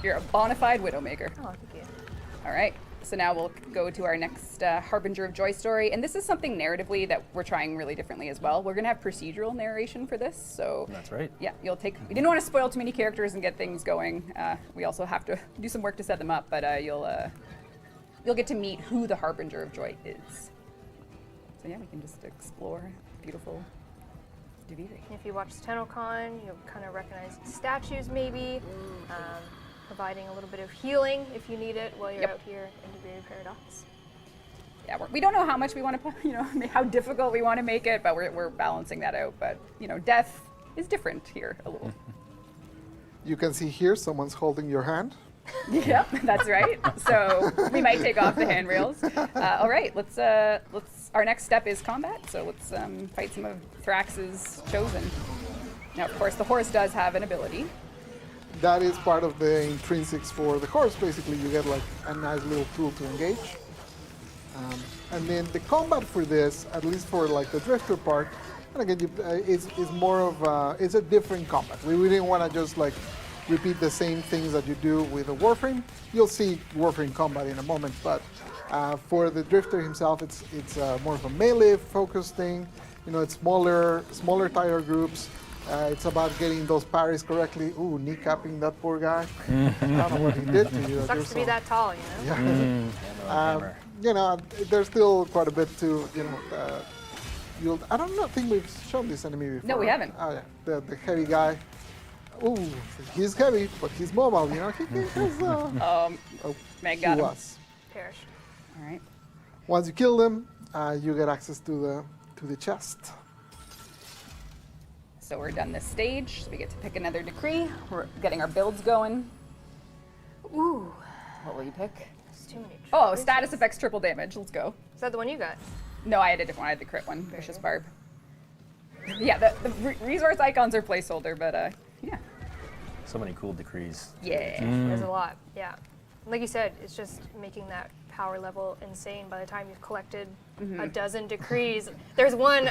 You're a bona fide Widowmaker. Oh, thank you. All right, so now we'll go to our next Harbinger of Joy story. And this is something narratively that we're trying really differently as well. We're gonna have procedural narration for this, so. That's right. Yeah, we didn't want to spoil too many characters and get things going. We also have to do some work to set them up, but you'll get to meet who the Harbinger of Joy is. So yeah, we can just explore beautiful Duviri. If you watch TennoCon, you'll kind of recognize statues maybe, providing a little bit of healing if you need it while you're out here in Duviri Paradox. Yeah, we don't know how much we want to, you know, how difficult we want to make it, but we're balancing that out. But, you know, death is different here a little. You can see here someone's holding your hand. Yep, that's right. So we might take off the handrails. All right, let's. Our next step is combat. So let's fight some of Thrax's chosen. Now, of course, the horse does have an ability. That is part of the intrinsics for the horse. Basically, you get like a nice little tool to engage. And then the combat for this, at least for like the drifter part, and again, is more of it's a different combat. We didn't want to just like repeat the same things that you do with a Warframe. You'll see Warframe combat in a moment, but for the drifter himself, it's more of a melee focused thing. You know, it's smaller, tighter groups. It's about getting those parries correctly. Ooh, kneecapping that poor guy. I don't know what he did to you. Sucks to be that tall, you know? Yeah. You know, there's still quite a bit to, you know, I don't think we've shown this enemy before. No, we haven't. Oh, yeah. The heavy guy. Ooh, he's heavy, but he's mobile, you know? He has, Meg got him. was. Perished. All right. Once you kill them, you get access to to the chest. So we're done this stage. So we get to pick another decree. We're getting our builds going. Ooh, What will you pick? there's too many. Oh, choices. status effects triple damage. Let's go. Is that the one you got? No, I had a different one. I had the crit one. Vicious Barb. Yeah, the resource icons are placeholder, but yeah. So many cool decrees. Yeah. There's a lot, yeah. Like you said, it's just making that power level insane by the time you've collected a dozen decrees. There's one,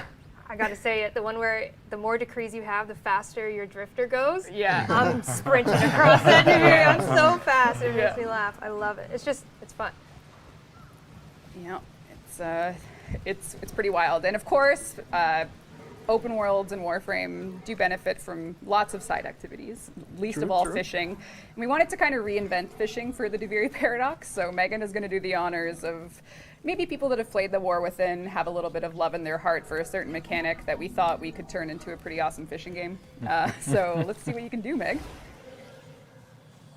I gotta say it, the one where the more decrees you have, the faster your drifter goes. Yeah. I'm sprinting across that Duviri. I'm so fast. It makes me laugh. I love it. It's fun. Yeah, it's pretty wild. And of course, open worlds and Warframe do benefit from lots of side activities, least of all fishing. And we wanted to kind of reinvent fishing for the Duviri Paradox, so Megan is going to do the honors of maybe people that have played the War Within have a little bit of love in their heart for a certain mechanic that we thought we could turn into a pretty awesome fishing game. So let's see what you can do, Meg.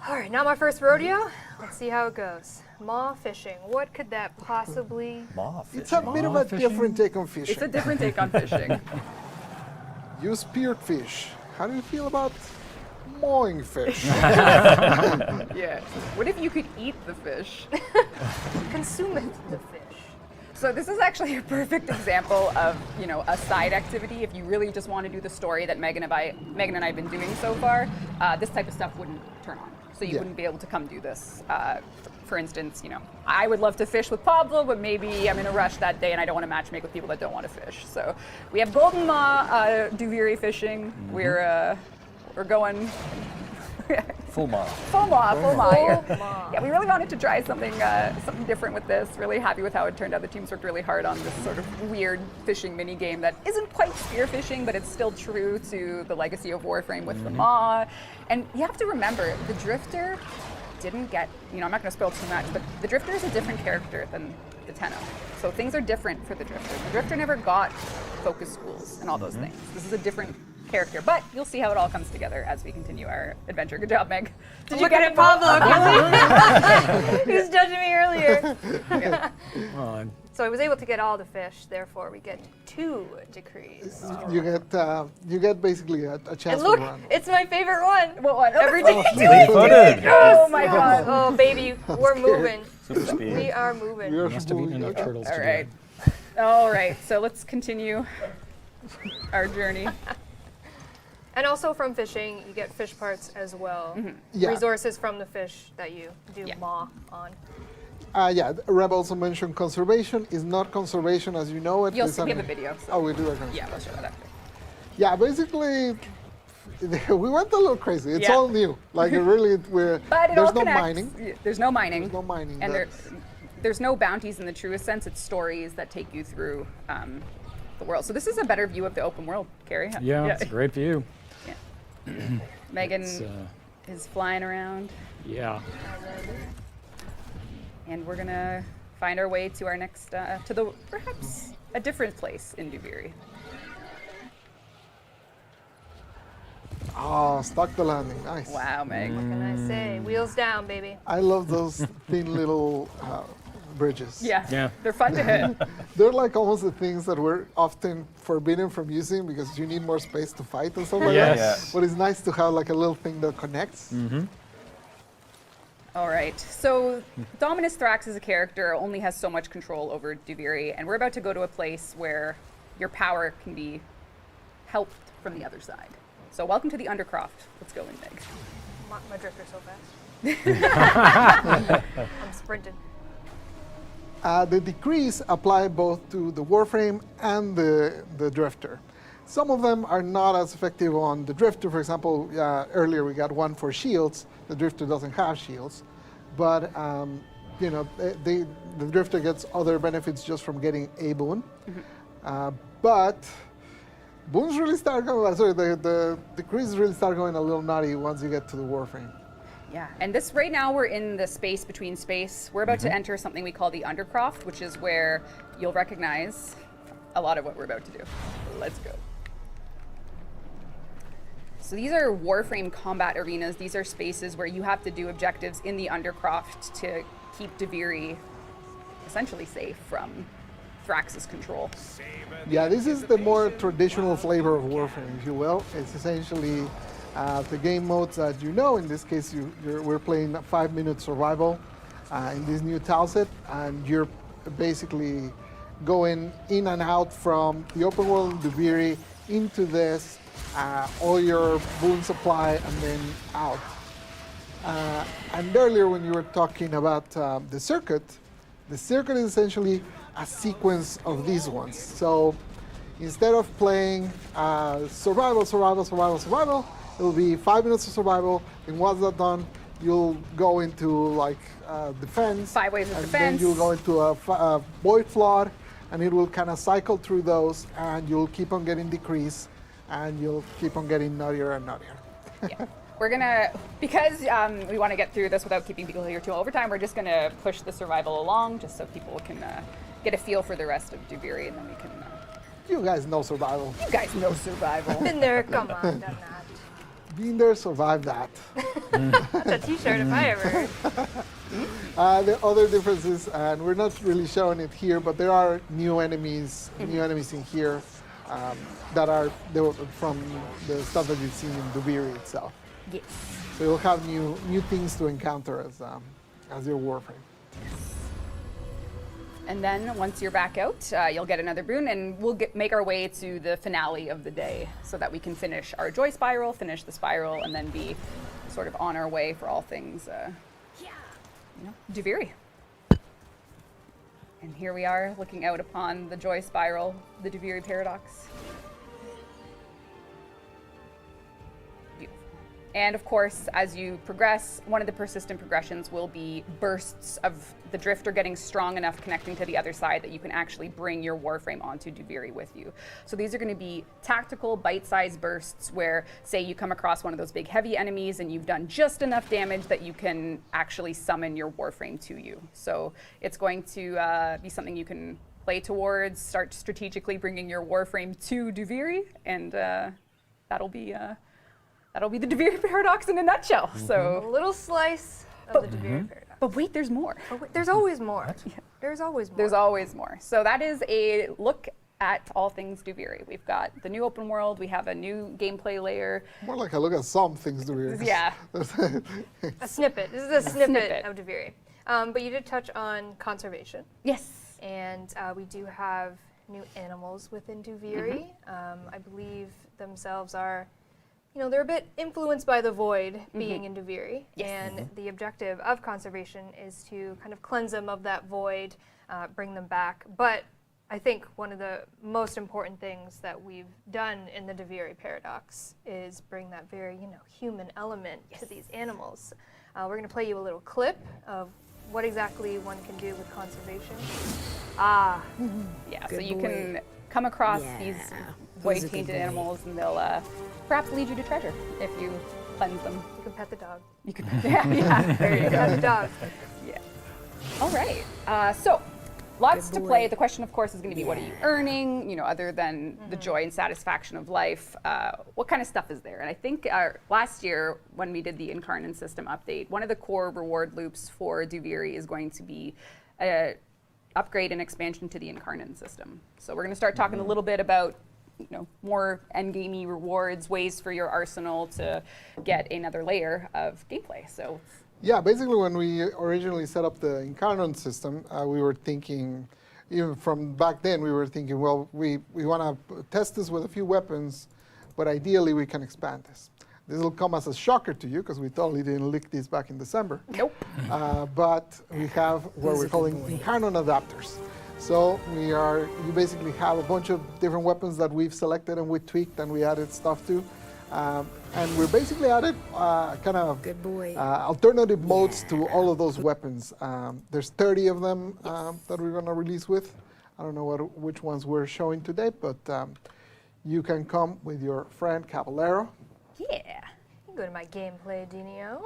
All right, not my first rodeo. Let's see how it goes. Maw fishing. What could that possibly? Maw It's a bit of a different take on fishing. It's a different take on fishing. You speared fish. How do you feel about mowing fish? Yeah. What if you could eat the fish? Consume it, the fish. So this is actually a perfect example of, you know, a side activity. If you really just want to do the story that Megan and I have been doing so far, this type of stuff wouldn't turn on. So you wouldn't be able to come do this. For instance, you know, I would love to fish with Pablo, but maybe I'm in a rush that day and I don't want to matchmake with people that don't want to fish. So we have Golden Maw Duviri fishing. We're going Full Maw. full Maw here. Full Maw. Yeah, we really wanted to try something different with this. Really happy with how it turned out. The teams worked really hard on this sort of weird fishing mini game that isn't quite spear fishing, but it's still true to the legacy of Warframe with the Maw. And you have to remember, the Drifter didn't get, you know, I'm not going to spoil too much, but the Drifter is a different character than the Tenno. So things are different for the Drifter. The Drifter never got focus schools and all those things. This is a different character, but you'll see how it all comes together as we continue our adventure. Good job, Meg. Did you get it, Pablo? He was judging me earlier. Well, So I was able to get all the fish. Therefore, we get 2 decrees. You get basically a chance And to look, run. it's my favorite one. What one? Every day. Footed. Oh my god. Oh, baby, we're moving. Super speed. We are moving. We are must have eaten moving. enough turtles All to do right. it. All right. So let's continue our journey. And also from fishing, you get fish parts as well. Yeah. Resources from the fish that you do Yeah. maw on. Yeah, Reb also mentioned conservation is not conservation as you know it. You'll It's see, we have a an- video. So. Oh, we do a Yeah, we'll show that after. Yeah, basically, we went a little crazy. It's Yeah. all new. Like it really, But it there's all no connects. mining. There's no mining. There's no mining. And That's- there's no bounties in the truest sense. It's stories that take you through the world. So this is a better view of the open world, Carrie. Yeah, it's a great view. Megan It's, is flying around, yeah. and we're gonna find our way to our next, to the perhaps a different place in Duviri. Oh, stuck the landing. Nice. Wow, Meg. What can I say? Wheels down, baby. I love those thin little bridges. Yeah. Yeah. They're fun to hit. They're like almost the things that we're often forbidden from using because you need more space to fight and stuff like Yes. that. But it's nice to have like a little thing that connects. All right. So Dominus Thrax as a character only has so much control over Duviri, and we're about to go to a place where your power can be helped from the other side. So welcome to the Undercroft. Let's go in, Meg. My drifter's so fast. I'm sprinting. The decrees apply both to the Warframe and the Drifter. Some of them are not as effective on the Drifter. For example, earlier we got one for shields. The Drifter doesn't have shields. But, you know, the Drifter gets other benefits just from getting a boon. But boons really start going, sorry, the decrees really start going a little nutty once you get to the Warframe. Yeah, and this right now we're in the space between space. We're about to enter something we call the Undercroft, which is where you'll recognize a lot of what we're about to do. Let's go. So these are Warframe combat arenas. These are spaces where you have to do objectives in the Undercroft to keep Duviri essentially safe from Thrax's control. Yeah, this is the more traditional flavor of Warframe, if you will. It's essentially the game modes that you know. In this case, we're playing 5-minute survival in this new tile set, and you're basically going in and out from the open world in Duviri into this, all your boon supply, and then out. And earlier when you were talking about the circuit is essentially a sequence of these ones. So instead of playing survival, it will be 5 minutes of survival, and once that's done, you'll go into like defense. 5 ways of and defense. then you'll go into a void flood, and it will kind of cycle through those, and you'll keep on getting decrease, and you'll keep on getting nuttier and nuttier. Yeah. We're gonna, because we want to get through this without keeping people here too overtime, we're just gonna push the survival along just so people can get a feel for the rest of Duviri, and then we can. You guys know survival. You guys know survival. Been there, come on, done that. Been there, survived that. That's a t-shirt if I ever heard. The other differences, and we're not really showing it here, but there are new enemies in here that are from the stuff that you've seen in Duviri itself. Yes. So you'll have new things to encounter as your Warframe. And then once you're back out, you'll get another boon, and we'll make our way to the finale of the day so that we can finish our joy spiral, finish the spiral, and then be sort of on our way for all things Duviri. And here we are looking out upon the joy spiral, the Duviri Paradox. And of course, as you progress, one of the persistent progressions will be bursts of the drifter getting strong enough connecting to the other side that you can actually bring your Warframe onto Duviri with you. So these are going to be tactical, bite-sized bursts where, say, you come across one of those big heavy enemies and you've done just enough damage that you can actually summon your Warframe to you. So it's going to be something you can play towards, start strategically bringing your Warframe to Duviri, and that'll be the Duviri Paradox in a nutshell. A So, little slice of the Duviri Paradox. but wait, there's more. Oh, wait, there's always more. There's always more. There's always more. So that is a look at all things Duviri. We've got the new open world. We have a new gameplay layer. More like a look at some things Duviri. Yeah. a snippet. This is a snippet snippet. of Duviri. But you did touch on conservation. Yes. And we do have new animals within Duviri. I believe themselves are, they're a bit influenced by the void being in Duviri. Yes. And the objective of conservation is to kind of cleanse them of that void, bring them back. But I think one of the most important things that we've done in the Duviri Paradox is bring that very, human element to these animals. We're going to play you a little clip of what exactly one can do with conservation. Yeah, Good so you boy. can come across Yeah, these who's a void-tainted good boy? animals, and they'll perhaps lead you to treasure if you cleanse them. You can pet the dog. You can, yeah, there you Pet go. the dog. Yeah. All right. So lots Good to boy. play. The question, of course, is going to be what are you earning? Other than the joy and satisfaction of life, what kind of stuff is there? And I think last year when we did the Incarnon system update, one of the core reward loops for Duviri is going to be upgrade and expansion to the Incarnon system. So we're going to start talking a little bit about more endgamey rewards, ways for your arsenal to get another layer of gameplay. So Yeah, basically when we originally set up the Incarnon system, we were thinking, even from back then, we were thinking, well, we want to test this with a few weapons, but ideally we can expand this. This will come as a shocker to you because we totally didn't leak these back in December. nope. But we have what we're calling Incarnon adapters. So you basically have a bunch of different weapons that we've selected and we tweaked and we added stuff to. And we're basically added kind of Good boy. alternative modes to all of those weapons. There's 30 of them that we're going to release with. I don't know which ones we're showing today, but you can come with your friend Caballero. Yeah. You can go to my gameplay, Dinio.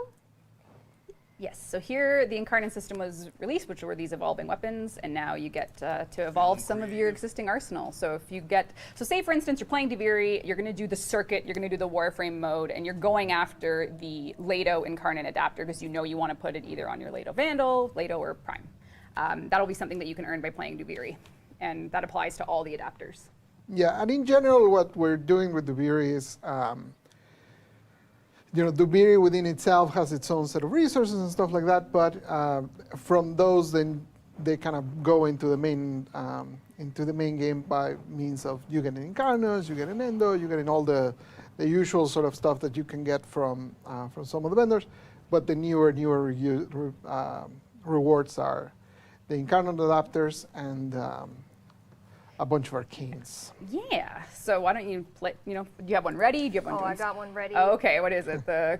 Yes, so here the Incarnon system was released, which were these evolving weapons, and now you get to evolve some of your existing arsenal. So if you say for instance, you're playing Duviri, you're gonna do the circuit, you're gonna do the Warframe mode, and you're going after the Leto Incarnon adapter because you wanna put it either on your Leto Vandal, Leto, or Prime. That'll be something that you can earn by playing Duviri. and that applies to all the adapters. Yeah, and in general, what we're doing with Duviri is, Duviri within itself has its own set of resources and stuff like that. But from those, then they kind of go into the main game by means of you get an Incarnos, you get an Endo, you get in all the usual sort of stuff that you can get from some of the vendors. But the newer rewards are the Incarnon adapters and a bunch of arcanes. Yeah. So why don't you play? Do you have one ready? Do you have one? Oh, I got one ready. Oh, okay. What is it? The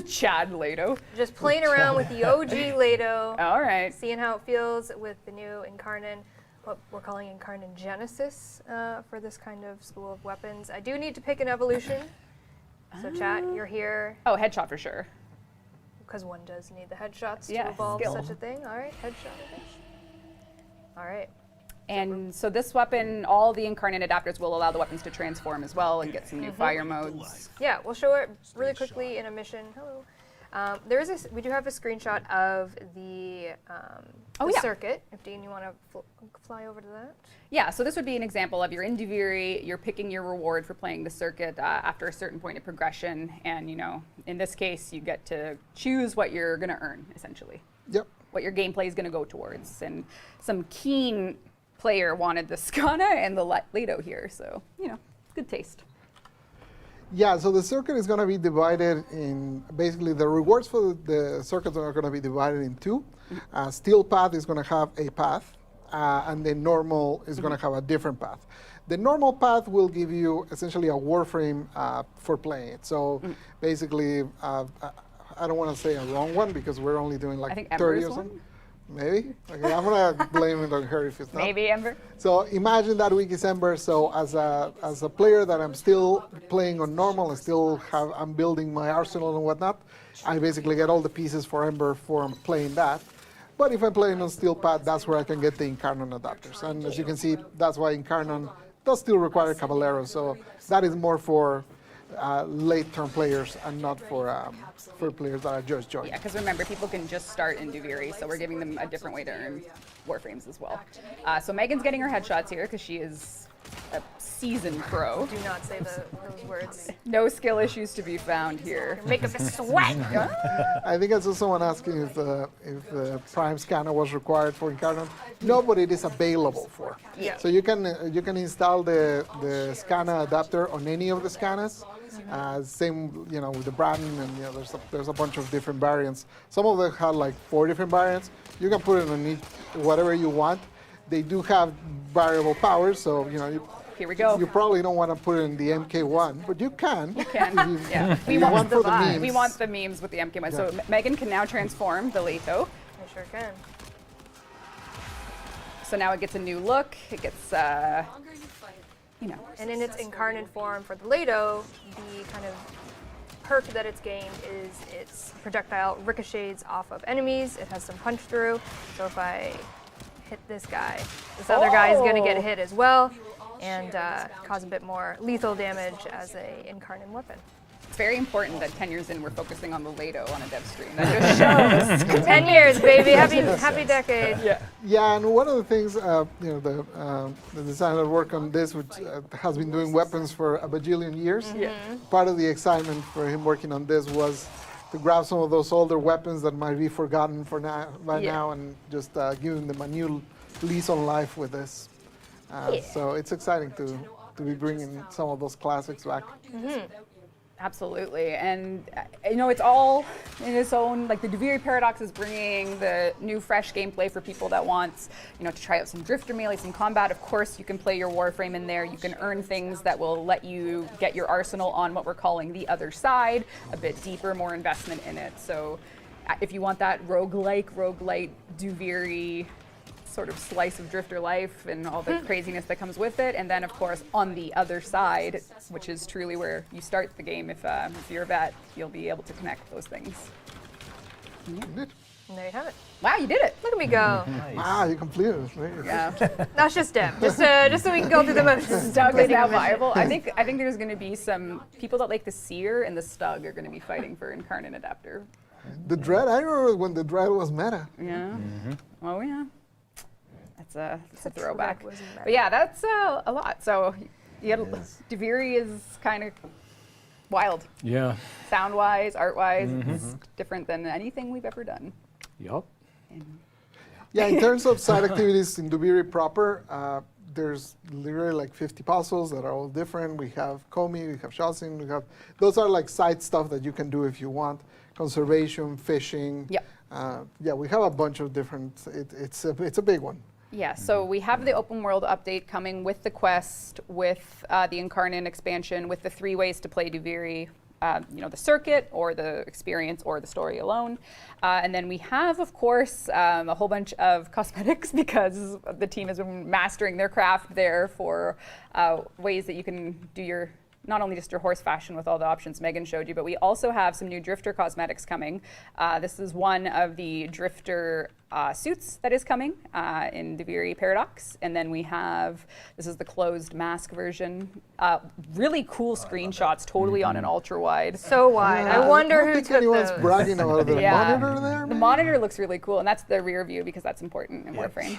Chad Lado. Just playing around with the OG Lado. All right. Seeing how it feels with the new Incarnon, what we're calling Incarnon Genesis for this kind of school of weapons. I do need to pick an evolution. So chat, you're here. Oh, headshot for sure. Because one does need the headshots Yeah, to evolve skill. such a thing. All right, headshot it is. All right. And so this weapon, all the Incarnate adapters will allow the weapons to transform as well and get some new fire modes. Yeah, we'll show it really quickly in a mission. Hello. We do have a screenshot of the circuit. If Dean, you want to fly over to that? Yeah, so this would be an example of you're in Duviri, you're picking your reward for playing the circuit after a certain point of progression, and in this case, you get to choose what you're going to earn, essentially. Yep. What your gameplay is going to go towards. And some keen player wanted the Skana and the Lado here, so, good taste. Yeah, so the circuit is going to be divided in, basically the rewards for the circuits are going to be divided in two. Steel path is going to have a path, and the normal is going to have a different path. The normal path will give you essentially a Warframe for playing it. So basically, I don't want to say a wrong one because we're only doing like I think 30 Ember's or one. something. Maybe. Okay, I'm going to blame it on her if it's not. Maybe, Ember? So imagine that week is Ember. So as a player that I'm still playing on normal, I'm building my arsenal and whatnot. I basically get all the pieces for Ember for playing that. But if I'm playing on Steel Pad, that's where I can get the Incarnon adapters. And as you can see, that's why Incarnon does still require Caballero. So that is more for late-term players and not for players that are just joining. Yeah, because remember, people can just start in Duviri, so we're giving them a different way to earn Warframes as well. So Megan's getting her headshots here because she is a seasoned pro. Do not say those words. No skill issues to be found here. Make us sweat. I think I saw someone asking if the Prime scanner was required for Incarnon. No, but it is available for. Yeah. So you can install the scanner adapter on any of the scanners. Same, with the Braden, and there's a bunch of different variants. Some of them have like 4 different variants. You can put it on each, whatever you want. They do have variable powers, so Here we go. You probably don't want to put it in the MK1, but you can. You can, yeah. We want for the memes. We want the memes with the MK1. So Megan can now transform the Leto. I sure can. So now it gets a new look. It gets, And in its incarnate form for the Lado, the kind of perk that it's gained is its projectile ricochets off of enemies. It has some punch through. So if I hit this guy, this other guy is going to get hit as well and cause a bit more lethal damage as a incarnate weapon. It's very important that 10 years in we're focusing on the Lado on a Devstream. That just shows. 10 years, baby. Happy decade. Yeah, and one of the things, the designer that worked on this, which has been doing weapons for a bajillion years. Part of the excitement for him working on this was to grab some of those older weapons that might be forgotten by now and just giving them a new lease on life with this. So it's exciting to be bringing some of those classics back. Absolutely, and it's all in its own. Like the Duviri Paradox is bringing the new, fresh gameplay for people that wants, to try out some drifter melee, some combat. Of course, you can play your Warframe in there. You can earn things that will let you get your arsenal on what we're calling the other side, a bit deeper, more investment in it. So, if you want that roguelite Duviri sort of slice of drifter life and all the craziness that comes with it, and then of course on the other side, which is truly where you start the game, if you're a vet, you'll be able to connect those things. And there you have it. Wow, you did it! Look at me go. Wow, you completed it. Yeah. That's just Deb. Just so we can go through the motions. Stug is now viable. I think there's going to be some people that like the Seer and the Stug are going to be fighting for Incarnate Adapter. The Dread, I remember when the Dread was meta. Yeah. Oh yeah. That's a a throwback. trek, wasn't it? But yeah, that's a lot. So yeah, is. Duviri is kind of wild. Yeah. Sound-wise, art-wise, it's different than anything we've ever done. Yup. Yeah, in terms of side activities in Duviri proper, there's literally like 50 puzzles that are all different. We have Komi, we have Shalsin, those are like side stuff that you can do if you want. Conservation, fishing. Yep. Yeah, we have a bunch of different, it's a big one. Yeah, so we have the open world update coming with the quest, with the Incarnon expansion, with the 3 ways to play Duviri, the circuit or the experience or the story alone. And then we have, of course, a whole bunch of cosmetics because the team has been mastering their craft there for ways that you can do your, not only just your horse fashion with all the options Megan showed you, but we also have some new Drifter cosmetics coming. This is one of the Drifter suits that is coming in Duviri Paradox. And then we have, this is the closed mask version. Really cool screenshots, totally on an ultra wide. So wide. I wonder who took anyone's those. bragging about the Yeah. monitor there. The maybe? monitor looks really cool, and that's the rear view because that's important in Warframe.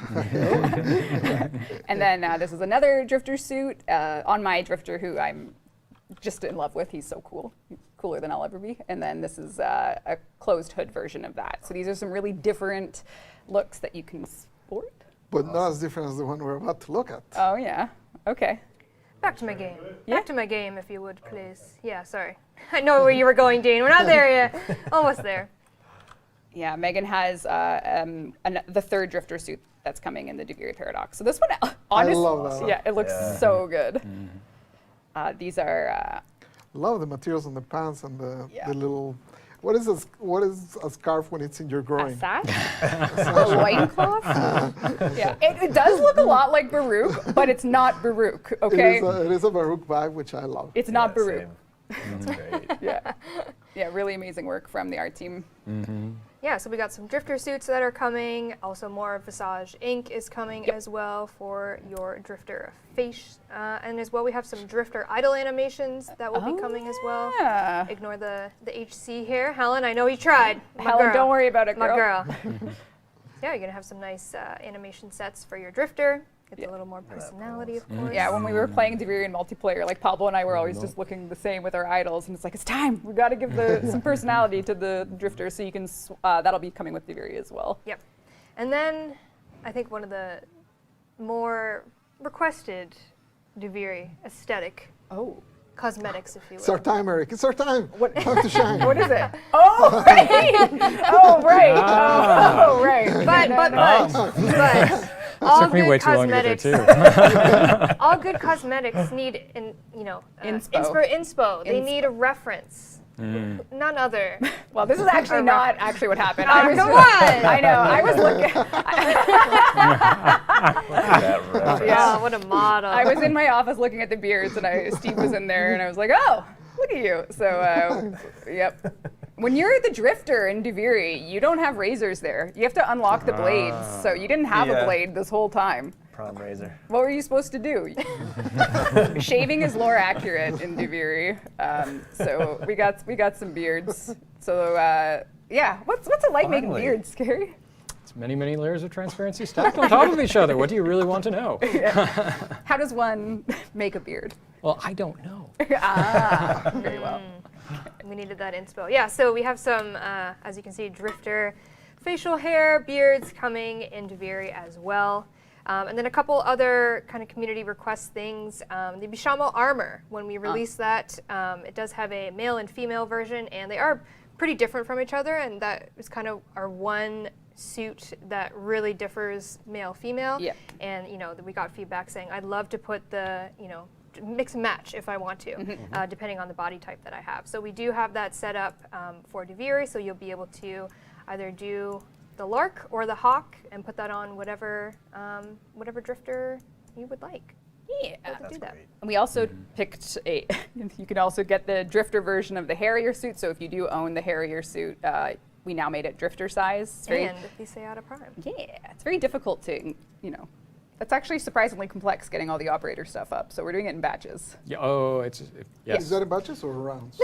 And then this is another Drifter suit on my Drifter who I'm just in love with. He's so cool. He's cooler than I'll ever be. And then this is a closed hood version of that. So these are some really different looks that you can sport. But not as different as the one we're about to look at. Oh, yeah. Okay. Back to my game. Yeah. Back to my game, if you would, please. Yeah, sorry. I know where you were going, Dean. We're not there yet. Almost there. Yeah, Megan has the 3rd Drifter suit that's coming in the Duviri Paradox. So this one, honestly, love that. yeah, it looks so good. These are Love the materials on the pants and the Yeah. little. What is a scarf when it's in your a groin? sash, a loincloth. Yeah, it does look a lot like Baruuk, but it's not Baruuk. Okay, It is a Baruuk bag, which I love. it's not Baruuk. Same. That's great. Yeah, really amazing work from the art team. Yeah, so we got some Drifter suits that are coming. Also, more Visage ink is coming as well for your Drifter face. And as well, we have some Drifter idle animations that will be coming as well. Yeah. Ignore the HC here. Helen, I know you tried. My Helen, girl. don't worry about it, My girl. girl. Yeah, you're going to have some nice animation sets for your Drifter. It's a little more personality, of course. Yeah, when we were playing Duviri in multiplayer, like Pablo and I were always just looking the same with our idols, and it's like, it's time. We got to give some personality to the Drifter, so you can. That'll be coming with Duviri as well. Yep. And then I think one of the more requested Duviri aesthetic cosmetics, if you will. It's our time, Eric. It's our time. Time to shine. What is it? Oh, right. Oh, right. Oh, right. But all Took me good way too long to get cosmetics. there too. All good cosmetics need, inspo. They need a reference. None other. Well, this is actually not actually what happened. Oh, come on. I know. I was looking. Yeah, what a model. I was in my office looking at the beards, and Steve was in there, and I was like, oh, look at you. So, yep. When you're the Drifter in Duviri, you don't have razors there. You have to unlock the blades. So you didn't have a blade this whole time. Prom razor. What were you supposed to do? Shaving is lore accurate in Duviri. So we got some beards. So yeah, what's it like making Finally. beards, Scary? It's many, many layers of transparency stacked on top of each other. What do you really want to know? How does one make a beard? Well, I don't know. Very well. We needed that inspo. Yeah, so we have some, as you can see, Drifter facial hair, beards coming in Duviri as well. And then a couple other kind of community request things. The Bishamo armor, when we release that, it does have a male and female version, and they are pretty different from each other, and that is kind of our one suit that really differs male-female. Yeah. And, we got feedback saying, I'd love to put the, mix and match if I want to, depending on the body type that I have. So we do have that set up for Duviri, so you'll be able to either do the Lark or the Hawk and put that on whatever Drifter you would like. Yeah. Do that. And we also picked you can also get the Drifter version of the Harrier suit. So if you do own the Harrier suit, we now made it Drifter size. It's very, And the Seata Prime. yeah, it's very difficult to, That's actually surprisingly complex getting all the operator stuff up. So we're doing it in batches. Yeah, oh, yes. Is that in batches or rounds?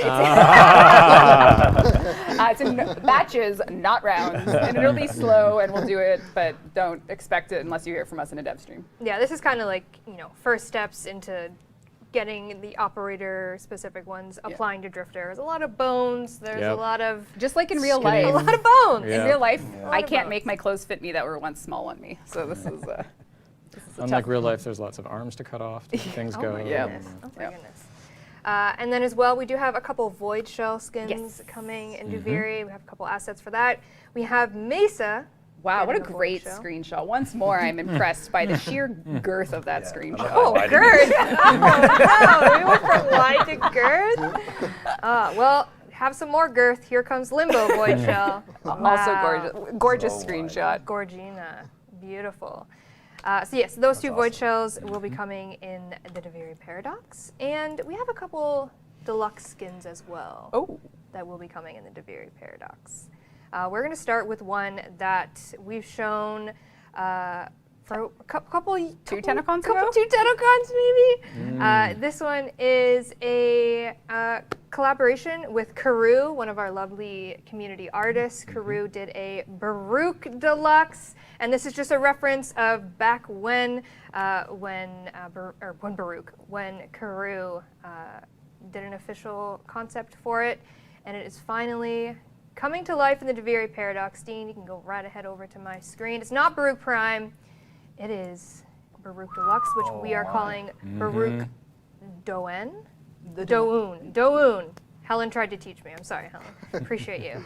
It's in batches, not rounds, and it'll be slow, and we'll do it, but don't expect it unless you hear from us in a dev stream. Yeah, this is kind of like, first steps into getting the operator-specific ones applying to Drifter. There's a lot of bones. There's a lot of just like in real Skinny. life. a lot of bones. Yeah. In real life, I of can't bones. make my clothes fit me that were once small on me. So this is a Unlike tough real life, there's lots of arms to cut off to make things Oh go. my Yeah. goodness. Oh my Yeah. goodness. And then as well, we do have a couple Voidshell skins Yes. coming in Duviri. We have a couple assets for that. We have Mesa. Wow, what a getting great Voidshell. screenshot. Once more, I'm impressed by the sheer girth of that screenshot. Oh, Why did girth! Oh, no, we went from wide to girth. Well, have some more girth. Here comes Limbo Voidshell. Also gorgeous So screenshot. Gorgina. Beautiful. So yes, those two Voidshells will be coming in the Duviri Paradox. And we have a couple deluxe skins as well Oh, that will be coming in the Duviri Paradox. We're going to start with one that we've shown for a couple Two TennoCons ago? Two TennoCons maybe. This one is a collaboration with Karoo, one of our lovely community artists. Karoo did a Baruuk Deluxe, and this is just a reference of back when Karoo did an official concept for it, and it is finally coming to life in the Duviri Paradox. Dean, you can go right ahead over to my screen. It's not Baruuk Prime. It is Baruuk Deluxe, which we are calling Baruuk Doen. Doun. Helen tried to teach me. I'm sorry, Helen. Appreciate you.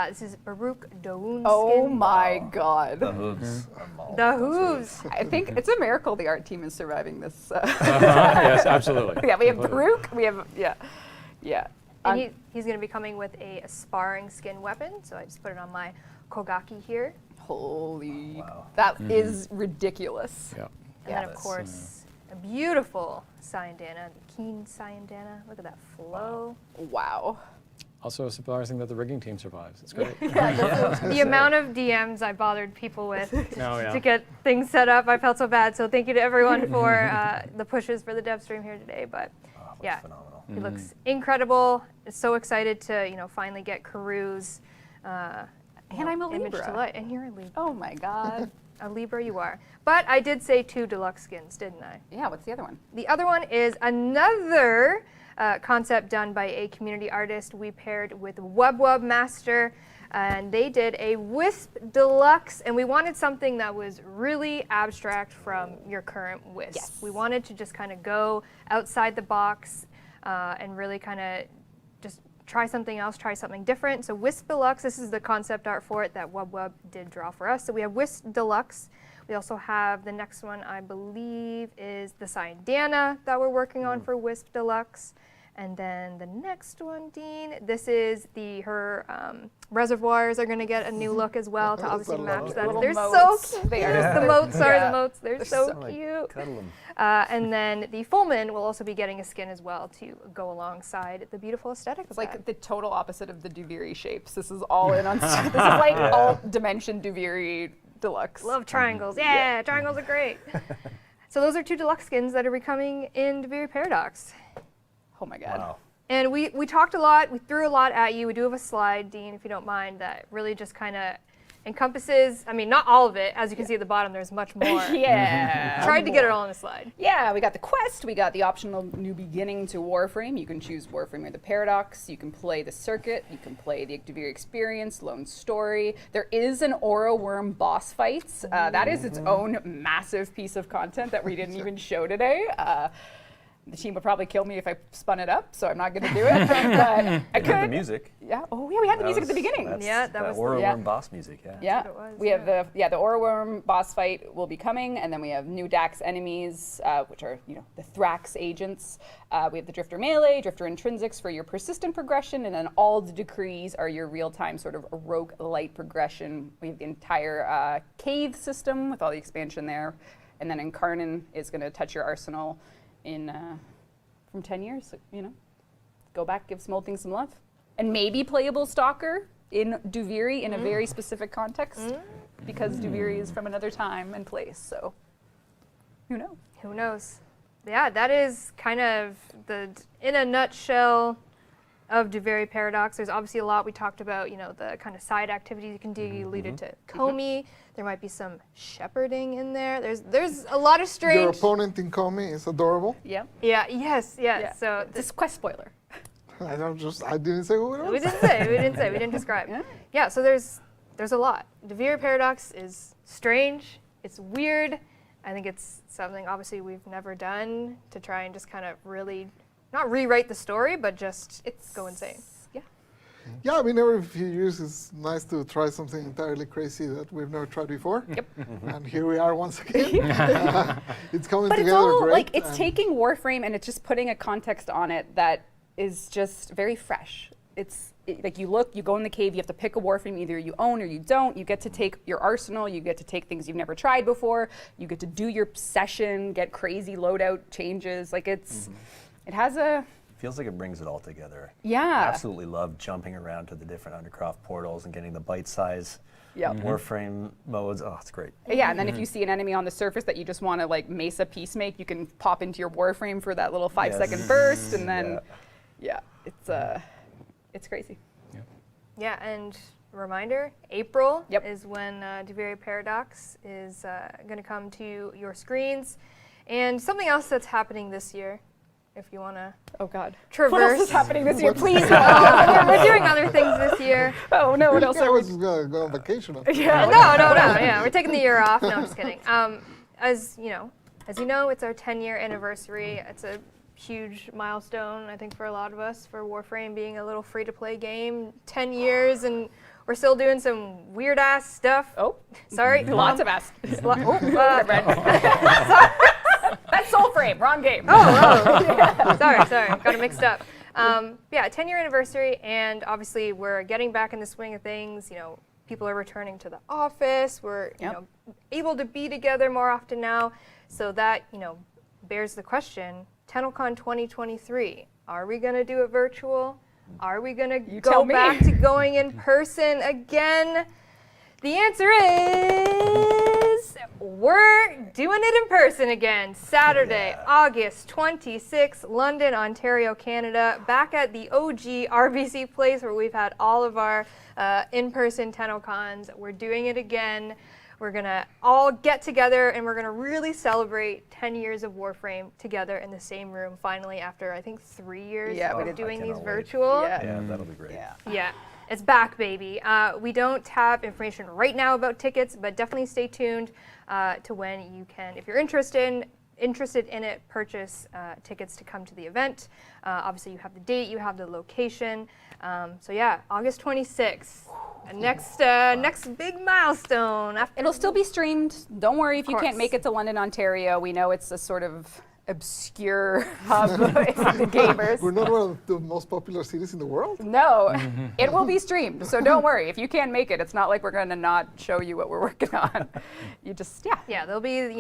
This is Baruuk Doun oh skin. my God. The hooves. The hooves. I think it's a miracle the art team is surviving this. Yes, absolutely. Yeah, we have Completely. Baruuk. We have, yeah. And he's going to be coming with a sparring skin weapon. So I just put it on my Kogaki here. Holy, that is ridiculous. Yeah. And then, of course, a beautiful Cyandana, the keen Cyandana. Look at that flow. Wow. Also surprising that the rigging team survives. It's great. The amount of DMs I bothered people with Oh, yeah. to get things set up, I felt so bad. So thank you to everyone for the pushes for the dev stream here today. But yeah, Phenomenal. he looks incredible. So excited to finally get Karoo's And I'm a image to Libra. light. And you're a Libra. Oh my God. A Libra you are. But I did say 2 deluxe skins, didn't I? Yeah, what's the other one? The other one is another concept done by a community artist. We paired with Wub Master, and they did a Wisp Deluxe, and we wanted something that was really abstract from your current Wisp. Yes. We wanted to just kind of go outside the box and really kind of just try something else, try something different. So Wisp Deluxe, this is the concept art for it that Wub did draw for us. So we have Wisp Deluxe. We also have the next one, I believe, is the Cyandana that we're working on for Wisp Deluxe. And then the next one, Dean, this is her reservoirs are going to get a new look as well to obviously match that. Little They're moats. so cute. They are. The moats, sorry, Yeah. the moats. They're so cute. Cuddle them. And then the Fullman will also be getting a skin as well to go alongside the beautiful aesthetic of It's like that. the total opposite of the Duviri shapes. This is all in on. This is like all dimension Duviri Deluxe. Love triangles. Yeah, triangles are great. So those are 2 deluxe skins that are becoming in Duviri Paradox. Oh my God. Wow. And we talked a lot, we threw a lot at you. We do have a slide, Dean, if you don't mind, that really just kind of encompasses, I mean, not all of it. As you can see at the bottom, there's much more. Yeah. Tried to get it all on the slide. Yeah, we got the quest, we got the optional new beginning to Warframe. You can choose Warframe or the Paradox. You can play the circuit. You can play the Duviri Experience, Lone Story. There is an Aura Worm boss fight. That is its own massive piece of content that we didn't even show today. The team would probably kill me if I spun it up, so I'm not going to do it. But I The could. music. Yeah. Oh, yeah. We had the music at the beginning. Yeah, that was the- Aura yeah. Worm boss music. Yeah. Yeah, what it was, we have the Aura Worm boss fight will be coming, and then we have new Dax enemies, which are the Thrax agents. We have the Drifter melee, Drifter intrinsics for your persistent progression, and then all the decrees are your real-time sort of rogue light progression. We have the entire cave system with all the expansion there, and then Incarnon is going to touch your arsenal in from 10 years. Go back, give some old things some love, and maybe playable Stalker in Duviri in a very specific context, because Duviri is from another time and place. So Who knows? Who knows? Yeah, that is kind of in a nutshell of Duviri Paradox. There's obviously a lot we talked about, the kind of side activities you can do. You alluded to Comey. There might be some shepherding in there. There's a lot of strange. Your opponent in Comey is adorable. Yeah. Yeah, yes. Yeah. So This quest spoiler. I didn't say who it was. we didn't describe. Yeah, so there's a lot. Duviri Paradox is strange, it's weird. I think it's something obviously we've never done to try and just kind of really not rewrite the story, but just go insane. Yeah. Yeah, I mean, every few years it's nice to try something entirely crazy that we've never tried before. Yep. And here we are once again. It's coming But it's together all great. like it's taking Warframe and it's just putting a context on it that is just very fresh. Like you go in the cave, you have to pick a Warframe, either you own or you don't. You get to take your arsenal, you get to take things you've never tried before, you get to do your session, get crazy loadout changes. Like it has a... Feels like it brings it all together. Yeah. Absolutely love jumping around to the different Undercroft portals and getting the bite size Warframe modes. Oh, it's great. Yeah, and then if you see an enemy on the surface that you just want to like Mesa peacemake, you can pop into your Warframe for that little 5-second burst, and then it's crazy. Yeah, and reminder, April Yep. is when Duviri Paradox is going to come to your screens. And something else that's happening this year, if you want to Oh God. traverse. What else is happening this year? Please. We're doing other things this year. Oh no, what else I are we? was going to go on vacation. No. Yeah, we're taking the year off. No, I'm just kidding. As you know, it's our 10-year anniversary. It's a huge milestone, I think, for a lot of us, for Warframe being a little free-to-play game. 10 years, and we're still doing some weird-ass stuff. Oh, Sorry. lots of ass. Oh, That's Soulframe, wrong game. sorry, got it mixed up. 10-year anniversary, and obviously we're getting back in the swing of things. People are returning to the office. We're able to be together more often now. So that bears the question: TennoCon 2023. Are we going to do it virtual? Are we going to go back to going in person again? The answer is we're doing it in person again. Saturday, August 26th, London, Ontario, Canada. Back at the OG RBC place where we've had all of our in-person TennoCons. We're doing it again. We're going to all get together and we're going to really celebrate 10 years of Warframe together in the same room finally after, I think, 3 years of doing these virtual. Yeah, that'll be great. Yeah. It's back, baby. We don't have information right now about tickets, but definitely stay tuned to when you can, if you're interested in it, purchase tickets to come to the event. Obviously, you have the date, you have the location. August 26th. Next big milestone. It'll still be streamed. Don't worry if you can't make it to London, Ontario. We know it's a sort of obscure hub for the gamers. We're not one of the most popular cities in the world. No, it will be streamed. So don't worry. If you can't make it, it's not like we're going to not show you what we're working on. You just, Yeah, there'll be,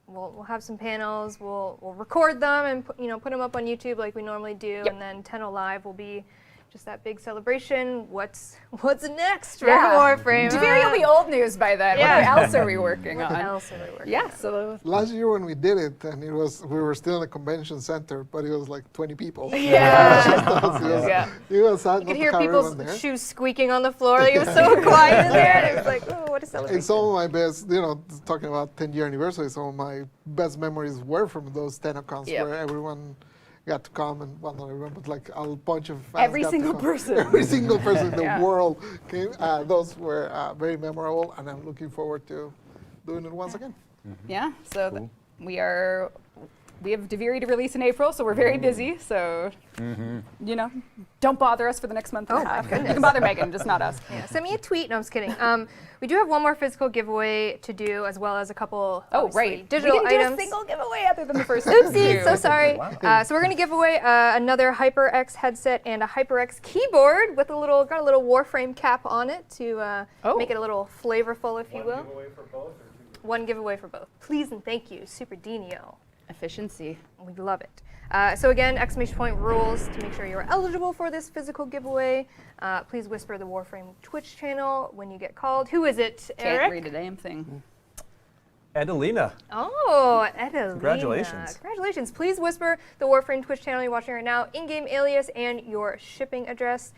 we'll have some panels. We'll record them and put them up on YouTube like we normally do. And then Tenno Live will be just that big celebration. What's next for Warframe? Duviri will be old news by then. Yeah. What else are we working on? Yeah, so last year when we did it, and we were still in a convention center, but it was like 20 people. Yeah. It was sad. You could hear people's shoes squeaking on the floor. Like, it was so quiet in there. It was like, oh, what a celebration. And some of my best, talking about 10-year anniversary, some of my best memories were from those TennoCons where everyone got to come, and well, not everyone, but like a bunch of fans. Every single person in the world came. Those were very memorable, and I'm looking forward to doing it once again. Yeah, so we have Duviri to release in April, so we're very busy. So, don't bother us for the next month and a half. You can bother Megan, just not us. Yeah, send me a tweet. No, I'm just kidding. We do have one more physical giveaway to do, as well as a couple digital we didn't items. do a single giveaway other than the first Oopsie, two. so sorry. So we're going to give away another HyperX headset and a HyperX keyboard with got a little Warframe cap on it to make it a little flavorful, if you will. One giveaway for both, or two? One giveaway for both. Please and thank you, Super Dino. Efficiency. We love it. So again, exclamation point rules to make sure you're eligible for this physical giveaway. Please whisper the Warframe Twitch channel when you get called. Who is it, Eric? Can't read a damn thing. Adelina. Oh, Edelina. Congratulations. Congratulations. Please whisper the Warframe Twitch channel you're watching right now, in-game alias, and your shipping address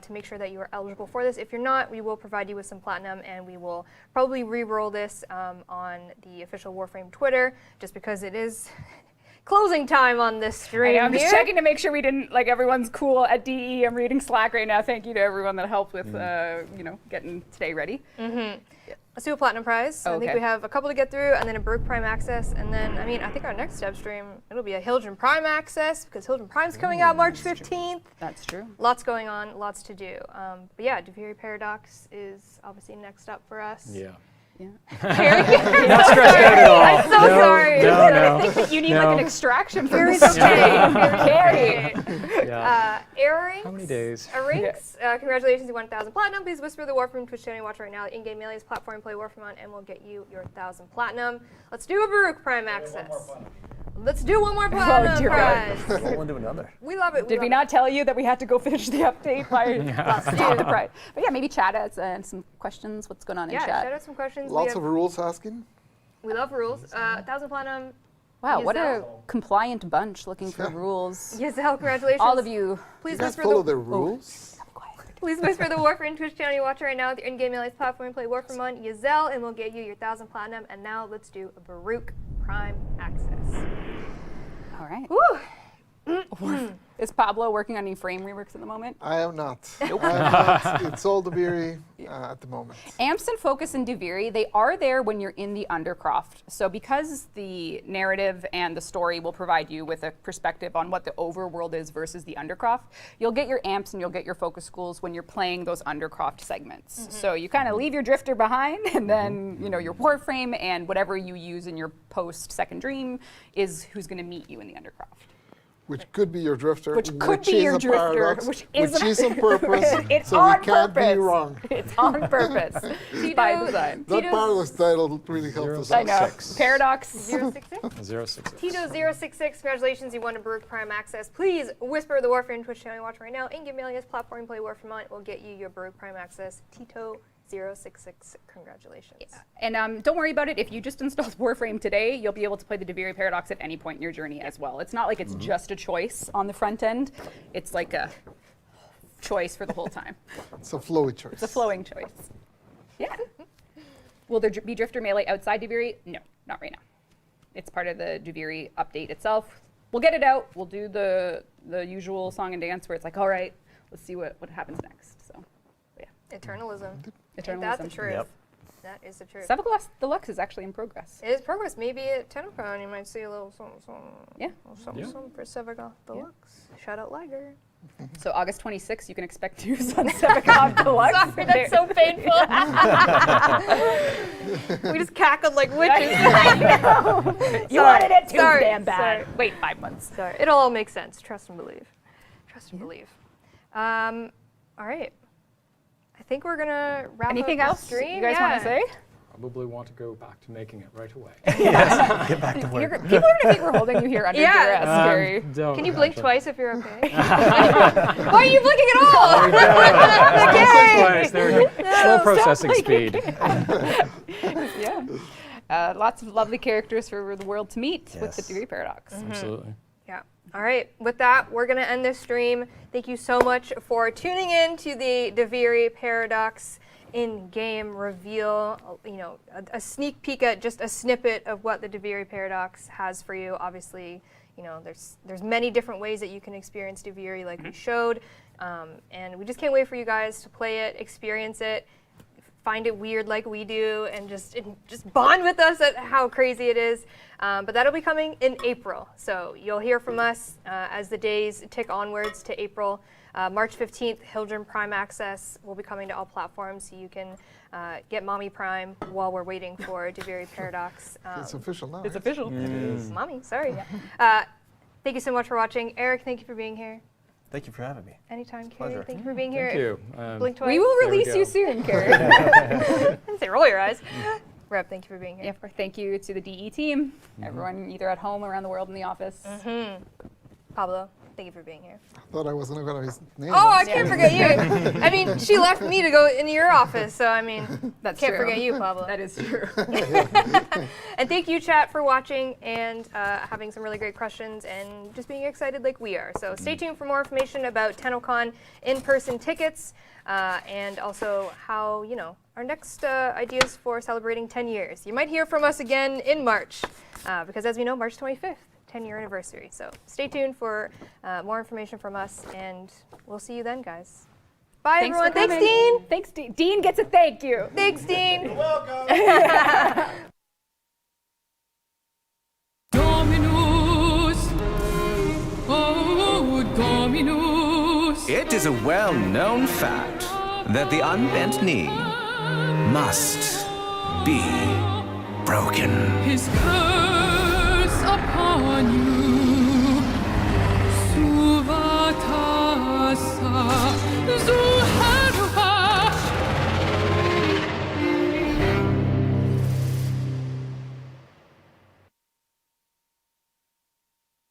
to make sure that you are eligible for this. If you're not, we will provide you with some platinum, and we will probably re-roll this on the official Warframe Twitter, just because it is closing time on this stream. I'm just here. checking to make sure we didn't, like, everyone's cool at DE. I'm reading Slack right now. Thank you to everyone that helped with, getting today ready. Let's do a platinum prize. I think Okay. we have a couple to get through, and then a Baruuk Prime access, and then, I think our next Devstream, it'll be a Hildryn Prime access, because Hildryn Prime's coming out March 15th. That's true. Lots going on, lots to do. But yeah, Duviri Paradox is obviously next up for us. Yeah. Carrie? Not stressed out at all. I'm so sorry. No. You need No. like an extraction from Carrie's this okay. Carrie. Yeah. Earrings. How many days? Rinks. Congratulations, you won 1,000 platinum. Please whisper the Warframe Twitch channel you watch right now. The in-game alias platform play Warframe on, and we'll get you your 1,000 platinum. Let's do a Baruuk Prime access. Let's do one more platinum dear God. prize. Roll into another. We love it. Did we love not tell you that we had to go finish the update by the price? But yeah, maybe chat us and some questions. What's going on it. in Yeah, chat? shout out some questions. Lots of rules asking. We love rules. 1,000 platinum. Wow, what a Giselle. compliant bunch looking for rules. Giselle, congratulations. All of you. Please You guys whisper follow the the rules. Please whisper the Warframe Twitch channel you watch right now. The in-game alias platform play Warframe on Giselle, and we'll get you your 1,000 platinum. And now let's do a Baruuk Prime access. All right. Woo! Is Pablo working on any frame reworks at the moment? I am not. I am not. It's all Duviri at the moment. Amps and Focus and Duviri, they are there when you're in the Undercroft. So because the narrative and the story will provide you with a perspective on what the overworld is versus the Undercroft, you'll get your amps and you'll get your focus schools when you're playing those Undercroft segments. So you kind of leave your Drifter behind, and then your Warframe and whatever you use in your post Second Dream is who's going to meet you in the Undercroft. Which could be your drifter. Which could be your is a drifter, paradox, which is on purpose. It's so on we can't purpose. be wrong. It's on purpose by design. That paradox title really helped us I out. know. Paradox. 066? 066. Tito066, congratulations, you won a Baruuk Prime access. Please whisper the Warframe Twitch channel you watch right now. In-game alias platform play Warframe on. We'll get you your Baruuk Prime access. Tito066, congratulations. And don't worry about it. If you just installed Warframe today, you'll be able to play the Duviri Paradox at any point in your journey as well. It's not like it's just a choice on the front end. It's like a choice for the whole time. It's a flowy choice. It's a flowing choice. Yeah. Will there be Drifter Melee outside Duviri? No, not right now. It's part of the Duviri update itself. We'll get it out. We'll do the usual song and dance where it's like, all right, let's see what happens next. So, yeah. Eternalism. Ain't Eternalism. that the truth? Yep. That is the truth. Wisp Deluxe is actually in progress. It is progress. Maybe at TennoCon you might see a little something, Yeah. something for Sevagoth Deluxe. Shout out Liger. So August 26th, you can expect news on Sevacon Deluxe. Sorry, that's so painful. We just cackled like witches. You wanted it too Sorry, damn bad. sorry. Wait 5 months. Sorry, it'll all make sense. Trust and believe. Trust and believe. All right. I think we're gonna wrap Anything up the else stream. you guys want to say? Probably want to go back to making it right away. Get back to work. People are going to think we're holding you here under duress, Gary. Don't Can you blink actually. twice if you're okay? Why are you blinking at all? Twice, there we go. Slow processing speed. Yeah. Lots of lovely characters for the world to meet with the Yes. Duviri Paradox. Absolutely. Yeah. All right. With that, we're going to end this stream. Thank you so much for tuning in to the Duviri Paradox in-game reveal. A sneak peek at just a snippet of what the Duviri Paradox has for you. Obviously, there's many different ways that you can experience Duviri, like we showed, and we just can't wait for you guys to play it, experience it, find it weird like we do, and just bond with us at how crazy it is. But that'll be coming in April, so you'll hear from us as the days tick onwards to April. March 15th, Hildryn Prime access will be coming to all platforms, so you can get Mommy Prime while we're waiting for Duviri Paradox. It's official now. It's right? official. Mommy, sorry. Thank you so much for watching. Eric, thank you for being here. Thank you for having me. Anytime, Carrie. Pleasure. Thank you for being here. Thank you. Blink twice. We will There we release go. you soon, Carrie. I didn't say roll your eyes. Rep, thank you for being here. Yeah, thank you to the DE team, everyone either at home or around the world in the office. Pablo. Thank you for being here. Thought I wasn't going to be named. Oh, I can't forget you. I mean, she left me to go into your office, so I mean, That's can't true. forget you, Pablo. That is true. And thank you, chat, for watching and having some really great questions and just being excited like we are. So stay tuned for more information about TennoCon in-person tickets and also how, you know, our next ideas for celebrating 10 years. You might hear from us again in March because, as we know, March 25th, 10-year anniversary. So stay tuned for more information from us, and we'll see you then, guys. Bye, Thanks everyone. for Thanks, coming. Dean. Thanks, Dean. Dean gets a thank you. Thanks, Dean. You're welcome. Dominus, oh Dominus. It is a well-known fact that the unbent knee must be broken. His curse